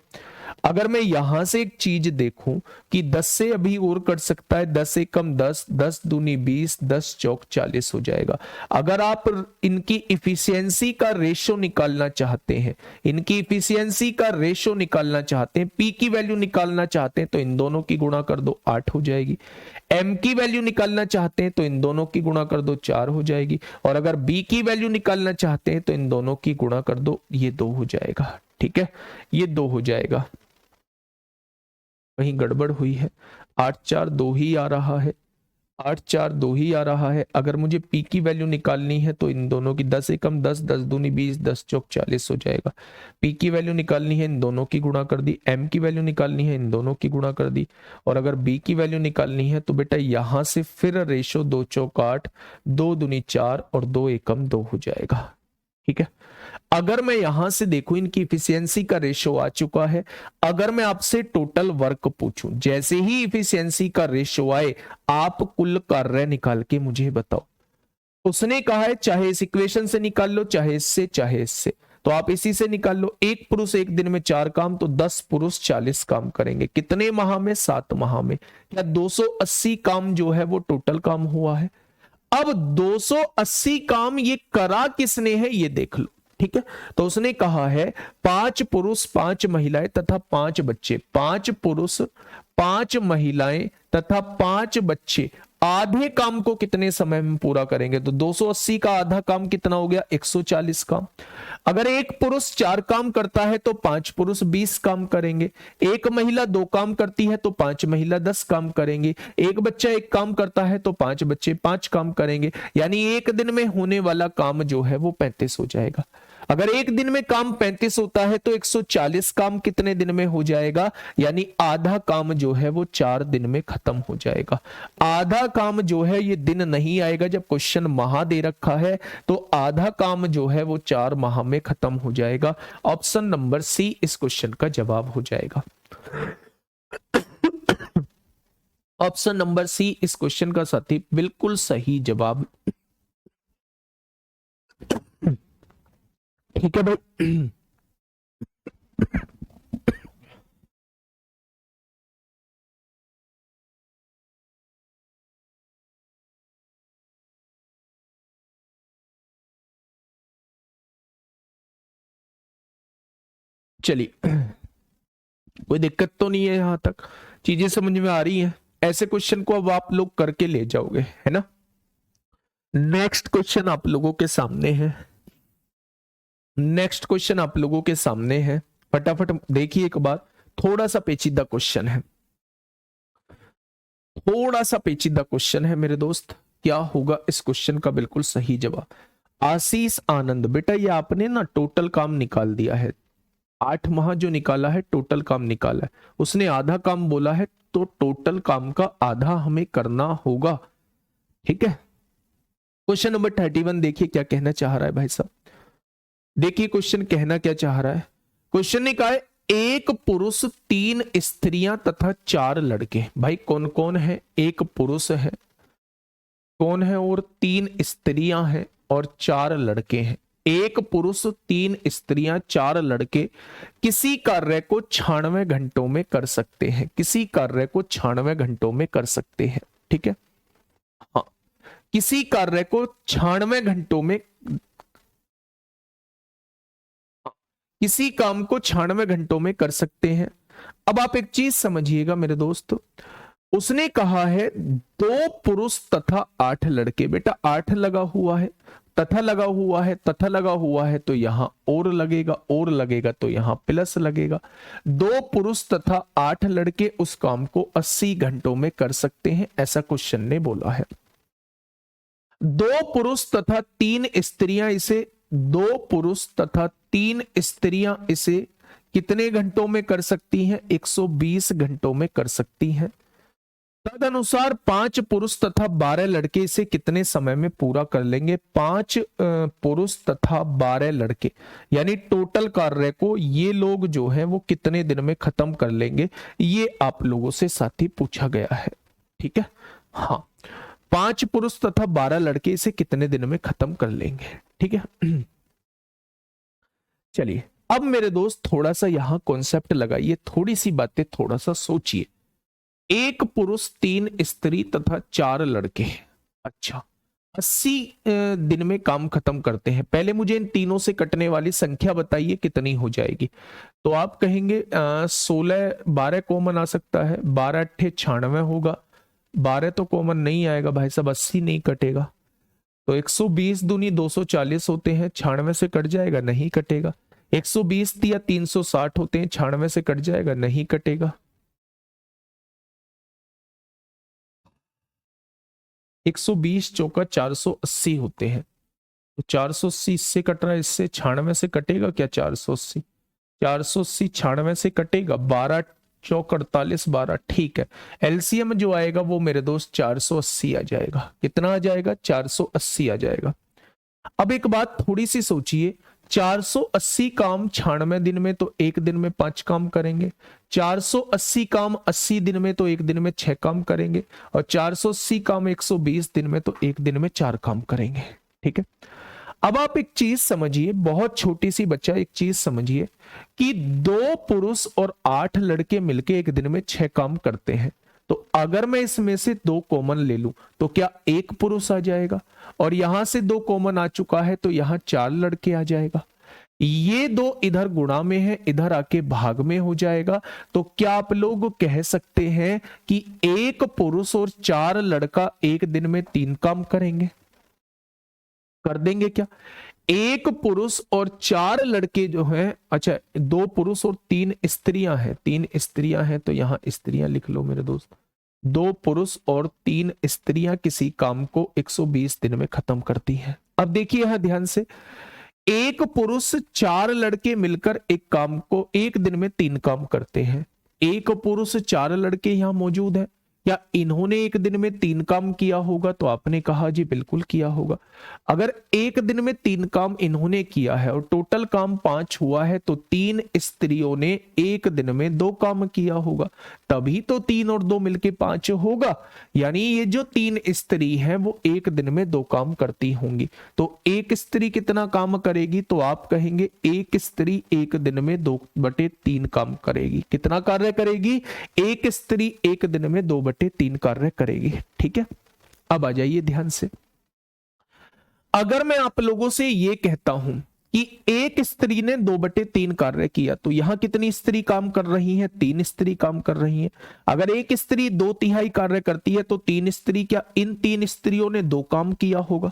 अगर मैं यहां से एक चीज देखूं कि 10 से अभी और कट सकता है, 10 एकम 10, 10 दूनी 20, 10 चौक 40 हो जाएगा। अगर आप इनकी इफिशियंसी का रेशो निकालना चाहते हैं, इनकी इफिशियंसी का रेशो निकालना चाहते हैं, पी की वैल्यू निकालना चाहते हैं, तो इन दोनों की गुणा कर दो 8 हो जाएगी। एम की वैल्यू निकालना चाहते हैं तो इन दोनों की गुणा कर दो 4 हो जाएगी। और अगर बी की वैल्यू निकालना चाहते हैं तो इन दोनों की गुणा कर दो, ये 2 हो जाएगा। ठीक है, ये 2 हो जाएगा। कहीं गड़बड़ हुई है, 8 4 2 ही आ रहा है, 8 4 2 ही आ रहा है। अगर मुझे पी की वैल्यू निकालनी है तो इन दोनों की 10 एकम 10, 10 दूनी 20, 10 चौक 40 हो जाएगा। पी की वैल्यू निकालनी है, इन दोनों की गुणा कर दी। एम की वैल्यू निकालनी है, इन दोनों की गुणा कर दी। और अगर बी की वैल्यू निकालनी है तो बेटा यहां से फिर रेशो 2 चौक 8, 2 दूनी 4 और 2 एकम 2 हो जाएगा। ठीक है, अगर मैं यहां से देखूं इनकी इफिशियंसी का रेशो आ चुका है। अगर मैं आपसे टोटल वर्क पूछूं, जैसे ही इफिशियंसी का रेशो आए आप कुल कार्य निकाल के मुझे बताओ। उसने कहा है चाहे इस इक्वेशन से निकाल लो, चाहे इससे चाहे इससे, तो आप इसी से निकाल लो। एक पुरुष एक दिन में 4 काम, तो 10 पुरुष 40 काम करेंगे। कितने माह में? 7 माह में। क्या 280 काम जो है वो टोटल काम हुआ है? अब 280 काम ये करा किसने है ये देख लो। ठीक है, तो उसने कहा है 5 पुरुष 5 महिलाएं तथा 5 बच्चे, 5 पुरुष 5 महिलाएं तथा 5 बच्चे आधे काम को कितने समय में पूरा करेंगे? तो 280 का आधा काम कितना हो गया? 140 काम। अगर एक पुरुष 4 काम करता है तो 5 पुरुष 20 काम करेंगे। एक महिला 2 काम करती है तो 5 महिला 10 काम करेंगे। एक बच्चा 1 काम करता है तो 5 बच्चे 5 काम करेंगे। यानी एक दिन में होने वाला काम जो है वो 35 हो जाएगा। अगर एक दिन में काम 35 होता है तो 140 काम कितने दिन में हो जाएगा? यानी आधा काम जो है वो 4 दिन में खत्म हो जाएगा। आधा काम जो है ये दिन नहीं आएगा, जब क्वेश्चन माह दे रखा है तो आधा काम जो है वो 4 माह में खत्म हो जाएगा। ऑप्शन नंबर सी इस क्वेश्चन का जवाब हो जाएगा। ऑप्शन नंबर सी इस क्वेश्चन का साथी बिल्कुल सही जवाब। ठीक है भाई, चलिए कोई दिक्कत तो नहीं है, यहां तक चीजें समझ में आ रही हैं। ऐसे क्वेश्चन को अब आप लोग करके ले जाओगे, है ना। नेक्स्ट क्वेश्चन आप लोगों के सामने है, नेक्स्ट क्वेश्चन आप लोगों के सामने है। फटाफट देखिए एक बार, थोड़ा सा पेचीदा क्वेश्चन है, थोड़ा सा पेचीदा क्वेश्चन है मेरे दोस्त। क्या होगा इस क्वेश्चन का बिल्कुल सही जवाब? आशीष आनंद, बेटा ये आपने ना टोटल काम निकाल दिया है, 8 माह जो निकाला है टोटल काम निकाला है। उसने आधा काम बोला है तो टोटल काम का आधा हमें करना होगा। ठीक है, क्वेश्चन नंबर 31 देखिए क्या कहना चाह रहा है भाई साहब। देखिए क्वेश्चन कहना क्या चाह रहा है। क्वेश्चन ने कहा है एक पुरुष 3 स्त्रियां तथा 4 लड़के। भाई कौन कौन है? एक पुरुष है, कौन है, और 3 स्त्रियां हैं और 4 लड़के हैं। एक पुरुष 3 स्त्रियां 4 लड़के किसी कार्य को 96 घंटों में कर सकते हैं, किसी कार्य को 96 घंटों में कर सकते हैं। ठीक है, हाँ, किसी कार्य को 96 घंटों में, किसी काम को 96 घंटों में कर सकते हैं। अब आप एक चीज समझिएगा मेरे दोस्त, उसने कहा है 2 पुरुष तथा 8 लड़के। बेटा 8 लगा हुआ है, तथा लगा हुआ है, तथा लगा हुआ है तो यहां और लगेगा तो यहां प्लस लगेगा। 2 पुरुष तथा 8 लड़के उस काम को 80 घंटों में कर सकते हैं, ऐसा क्वेश्चन ने बोला है। 2 पुरुष तथा 3 स्त्रियां इसे, 2 पुरुष तथा 3 स्त्रियां इसे कितने घंटों में कर सकती हैं? 120 घंटों में कर सकती हैं। तदनुसार 5 पुरुष तथा 12 लड़के इसे कितने समय में पूरा कर लेंगे? 5 पुरुष तथा 12 लड़के, यानी टोटल कार्य को ये लोग जो है वो कितने दिन में खत्म कर लेंगे, ये आप लोगों से साथी पूछा गया है। ठीक है, हाँ, 5 पुरुष तथा 12 लड़के इसे कितने दिन में खत्म कर लेंगे। ठीक है, चलिए अब मेरे दोस्त थोड़ा सा यहां कॉन्सेप्ट लगाइए, थोड़ी सी बातें थोड़ा सा सोचिए। 1 पुरुष 3 स्त्री तथा 4 लड़के, अच्छा 80 दिन में काम खत्म करते हैं। पहले मुझे इन तीनों से कटने वाली संख्या बताइए कितनी हो जाएगी। तो आप कहेंगे 16, 12 कॉमन आ सकता है, 12 अट्ठे 96 होगा, 12 तो कॉमन नहीं आएगा भाई साहब, 80 नहीं कटेगा। तो 120 दूनी 240 होते हैं, 96 से कट जाएगा, नहीं कटेगा। 120 या 360 होते हैं, 96 से कट जाएगा, नहीं कटेगा। 120 चौका 480 होते हैं, तो 480 इससे कट रहा है, इससे 96 से कटेगा क्या? 480 96 से कटेगा, 12 चौक 48, 12, ठीक है। एलसीएम जो आएगा वो मेरे दोस्त 480 आ जाएगा। कितना आ जाएगा? 480 आ जाएगा। अब एक बात थोड़ी सी सोचिए, 480 काम 96 दिन में तो एक दिन में 5 काम करेंगे, 480 काम 80 दिन में तो एक दिन में 6 काम करेंगे, और 480 काम 120 दिन में तो एक दिन में 4 काम करेंगे। ठीक है, अब आप एक चीज समझिए, बहुत छोटी सी बच्चा, एक चीज समझिए कि 2 पुरुष और 8 लड़के मिलके एक दिन में 6 काम करते हैं। तो अगर मैं इसमें से 2 कॉमन ले लूं तो क्या 1 पुरुष आ जाएगा, और यहां से 2 कॉमन आ चुका है तो यहां 4 लड़के आ जाएगा। ये 2 इधर गुणा में है, इधर आके भाग में हो जाएगा। तो क्या आप लोग कह सकते हैं कि 1 पुरुष और 4 लड़का एक दिन में 3 काम करेंगे? कर देंगे क्या? 1 पुरुष और 4 लड़के जो हैं, अच्छा 2 पुरुष और 3 स्त्रियां हैं, 3 स्त्रियां हैं तो यहां स्त्रियां लिख लो मेरे दोस्त। 2 पुरुष और 3 स्त्रियां किसी काम को 120 दिन में खत्म करती हैं। अब देखिए यहां ध्यान से, 1 पुरुष 4 लड़के मिलकर एक काम को एक दिन में 3 काम करते हैं। 1 पुरुष 4 लड़के यहां मौजूद है, क्या इन्होंने एक दिन में 3 काम किया होगा? तो आपने कहा जी बिल्कुल किया होगा। अगर एक दिन में 3 काम इन्होंने किया है और टोटल काम 5 हुआ है, तो 3 स्त्रियों ने एक दिन में 2 काम किया होगा, तभी तो 3 और 2 मिलके 5 होगा। यानी ये जो 3 स्त्री हैं वो एक दिन में 2 काम करती होंगी। तो एक स्त्री कितना काम करेगी? तो आप कहेंगे एक स्त्री एक दिन में 2/3 काम करेगी। कितना कार्य करेगी? एक स्त्री एक दिन में 2/3 कार्य करेगी। ठीक है, अब आ जाइए ध्यान से, अगर मैं आप लोगों से ये कहता हूं कि एक स्त्री ने 2/3 कार्य किया, तो यहां कितनी स्त्री काम कर रही हैं? 3 स्त्री काम कर रही हैं। अगर एक स्त्री 2/3 कार्य करती है तो 3 स्त्री, क्या इन 3 स्त्रियों ने 2 काम किया होगा?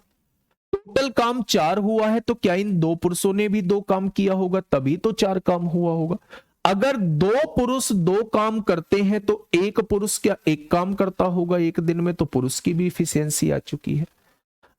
टोटल काम 4 हुआ है, तो क्या इन 2 पुरुषों ने भी 2 काम किया होगा? तभी तो 4 काम हुआ होगा। अगर 2 पुरुष 2 काम करते हैं तो 1 पुरुष क्या 1 काम करता होगा एक दिन में? तो पुरुष की भी इफिशियंसी आ चुकी है।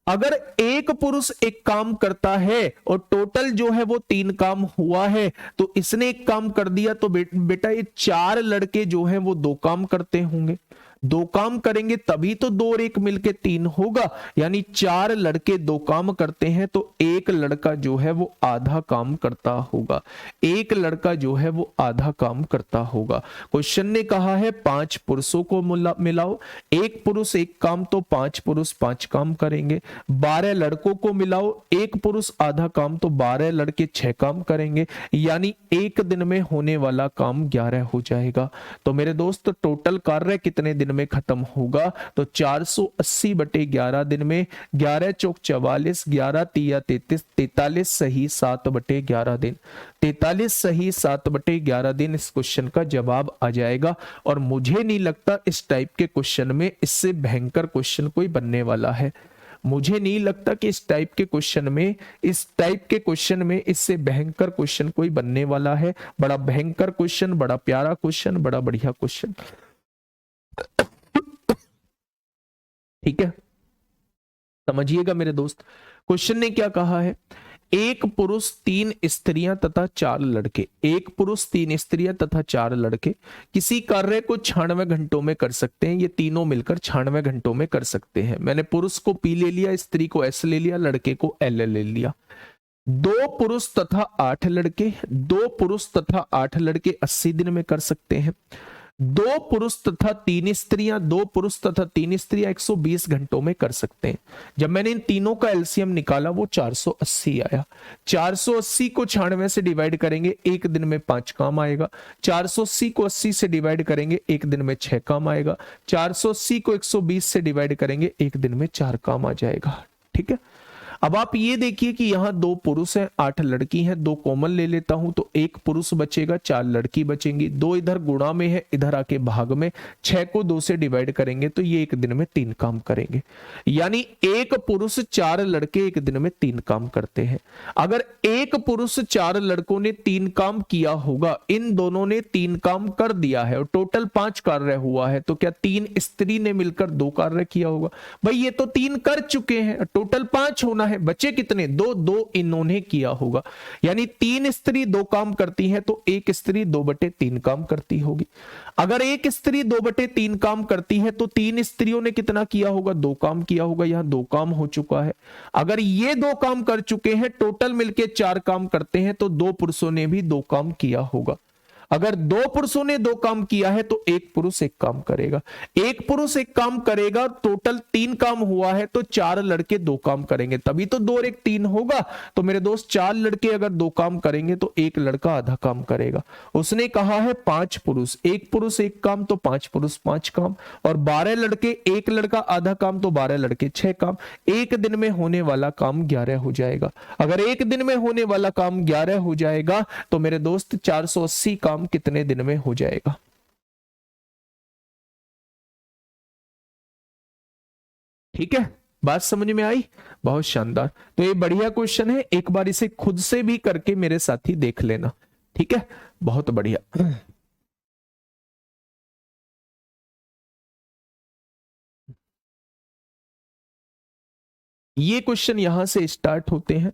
अगर 1 पुरुष 1 काम करता है और टोटल जो है वो 3 काम हुआ है, तो इसने 1 काम कर दिया, तो बेटा ये 4 लड़के जो हैं वो 2 काम करते होंगे। 2 काम करेंगे तभी तो 2 और 1 मिलके 3 होगा। यानी 4 लड़के 2 काम करते हैं तो 1 लड़का जो है वो आधा काम करता होगा। 1 लड़का जो है वो आधा काम करता होगा। क्वेश्चन ने कहा है 5 पुरुषों को मिलाओ, 1 पुरुष 1 काम, तो 5 पुरुष 5 काम करेंगे। 12 लड़कों को मिलाओ, 1 पुरुष आधा काम, तो 12 लड़के 6 काम करेंगे। यानी एक दिन में होने वाला काम 11 हो जाएगा। तो मेरे दोस्त टोटल कार्य कितने दिन में खत्म होगा। तो 480/11 दिन में 11 चौक 44, 11 तिया 33, 43 सही 7/11 दिन, 43 सही 7/11 दिन इस क्वेश्चन का जवाब आ जाएगा। और मुझे नहीं लगता इस टाइप के क्वेश्चन में इससे भयंकर क्वेश्चन कोई बनने वाला है। मुझे नहीं लगता कि इस टाइप के क्वेश्चन में इससे भयंकर क्वेश्चन कोई बनने वाला है। बड़ा भयंकर क्वेश्चन, बड़ा प्यारा क्वेश्चन, बड़ा बढ़िया क्वेश्चन। ठीक है, समझिएगा मेरे दोस्त। क्वेश्चन ने क्या कहा है, एक पुरुष 3 स्त्रियां तथा 4 लड़के, एक पुरुष 3 स्त्रियां तथा 4 लड़के किसी कार्य को 96 घंटों में कर सकते हैं। ये तीनों मिलकर 96 घंटों में कर सकते हैं। मैंने पुरुष को P ले लिया, स्त्री को S ले लिया, लड़के को L ले लिया। 2 पुरुष तथा 8 लड़के, 2 पुरुष तथा 8 लड़के 80 दिन में कर सकते हैं। 2 पुरुष तथा 3 स्त्रियां, 2 पुरुष तथा 3 स्त्रियां 120 घंटों में कर सकते हैं। जब मैंने इन तीनों का एलसीएम निकाला वो 480 आया। 480 को 96 से डिवाइड करेंगे, एक दिन में 5 काम आएगा। 480 को 80 से डिवाइड करेंगे, एक दिन में 6 काम आएगा। 480 को 120 से डिवाइड करेंगे, एक दिन में 4 काम आ जाएगा। ठीक है, अब आप ये देखिए कि यहां 2 पुरुष हैं, 8 लड़की हैं। 2 कॉमन ले लेता हूं तो 1 पुरुष बचेगा, 4 लड़की बचेंगी। 2 इधर गुणा में है, इधर आके भाग में। 6 को 2 से डिवाइड करेंगे तो ये एक दिन में 3 काम करेंगे। यानी 1 पुरुष 4 लड़के एक दिन में 3 काम करते हैं। अगर 1 पुरुष 4 लड़कों ने 3 काम किया होगा, इन दोनों ने 3 काम कर दिया है और टोटल 5 कार्य हुआ है, तो क्या 3 स्त्री ने मिलकर 2 कार्य किया होगा? भाई ये तो 3 कर चुके हैं, टोटल 5 होना है, बचे कितने? 2 इन्होंने किया होगा। यानी 3 स्त्री 2 काम करती हैं तो 1 स्त्री 2/3 काम करती होगी। अगर 1 स्त्री 2/3 काम करती है तो 3 स्त्रियों ने कितना किया होगा? 2 काम किया होगा। यहां 2 काम हो चुका है। अगर ये 2 काम कर चुके हैं, टोटल मिलके 4 काम करते हैं, तो 2 पुरुषों ने भी 2 काम किया होगा। अगर 2 पुरुषों ने 2 काम किया है तो 1 पुरुष 1 काम करेगा। 1 पुरुष 1 काम करेगा, टोटल 3 काम हुआ है तो 4 लड़के 2 काम करेंगे, तभी तो 2 और 1 3 होगा। तो मेरे दोस्त 4 लड़के अगर 2 काम करेंगे तो 1 लड़का आधा काम करेगा। उसने कहा है 5 पुरुष, 1 पुरुष 1 काम तो 5 पुरुष 5 काम, और 12 लड़के, 1 लड़का आधा काम तो 12 लड़के 6 काम। एक दिन में होने वाला काम 11 हो जाएगा। अगर एक दिन में होने वाला काम 11 हो जाएगा तो मेरे दोस्त 480 काम कितने दिन में हो जाएगा? ठीक है, बात समझ में आई? बहुत शानदार। तो ये बढ़िया क्वेश्चन है, एक बार इसे खुद से भी करके मेरे साथी देख लेना। ठीक है, बहुत बढ़िया। ये क्वेश्चन यहां से स्टार्ट होते हैं,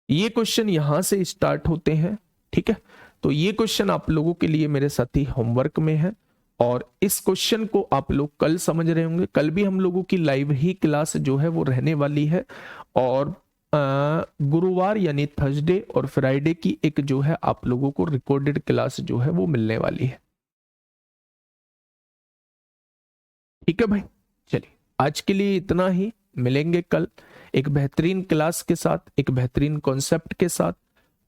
ये क्वेश्चन यहां से स्टार्ट होते हैं। ठीक है, तो ये क्वेश्चन आप लोगों के लिए मेरे साथी होमवर्क में है, और इस क्वेश्चन को आप लोग कल समझ रहे होंगे। कल भी हम लोगों की लाइव ही क्लास जो है वो रहने वाली है, और गुरुवार यानी थर्सडे और फ्राइडे की एक जो है आप लोगों को रिकॉर्डेड क्लास जो है वो मिलने वाली है। ठीक है भाई, चलिए आज के लिए इतना ही। मिलेंगे कल एक बेहतरीन क्लास के साथ, एक बेहतरीन कॉन्सेप्ट के साथ।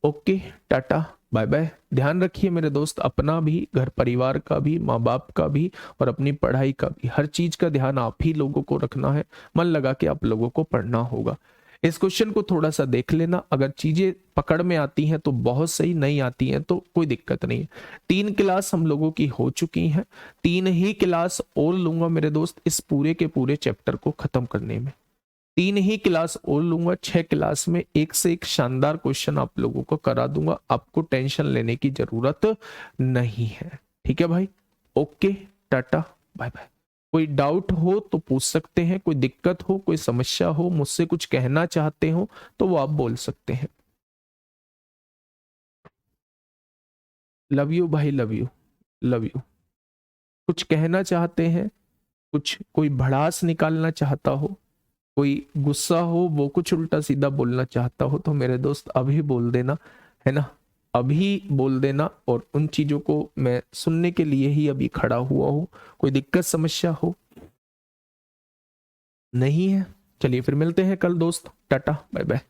Okay, tata bye bye. ध्यान रखिए मेरे दोस्त, अपना भी, घर परिवार का भी, माँ बाप का भी, और अपनी पढ़ाई का भी। हर चीज का ध्यान आप ही लोगों को रखना है। मन लगा के आप लोगों को पढ़ना होगा। इस क्वेश्चन को थोड़ा सा देख लेना, अगर चीजें पकड़ में आती हैं तो बहुत सही, नहीं आती हैं तो कोई दिक्कत नहीं है। 3 क्लास हम लोगों की हो चुकी हैं, 3 ही क्लास और लूंगा मेरे दोस्त इस पूरे के पूरे चैप्टर को खत्म करने में। 3 ही क्लास और लूंगा, 6 क्लास में एक से एक शानदार क्वेश्चन आप लोगों को करा दूंगा। आपको टेंशन लेने की जरूरत नहीं है। ठीक है भाई, ओके, टाटा बाय बाय। कोई डाउट हो तो पूछ सकते हैं, कोई दिक्कत हो, कोई समस्या हो, मुझसे कुछ कहना चाहते हो तो वो आप बोल सकते हैं। लव यू भाई, लव यू, लव यू। कुछ कहना चाहते हैं, कुछ कोई भड़ास निकालना चाहता हो, कोई गुस्सा हो, वो कुछ उल्टा सीधा बोलना चाहता हो तो मेरे दोस्त अभी बोल देना, है ना, अभी बोल देना। और उन चीजों को मैं सुनने के लिए ही अभी खड़ा हुआ हूं। कोई दिक्कत समस्या हो नहीं है? चलिए फिर मिलते हैं कल दोस्त, टाटा बाय बाय।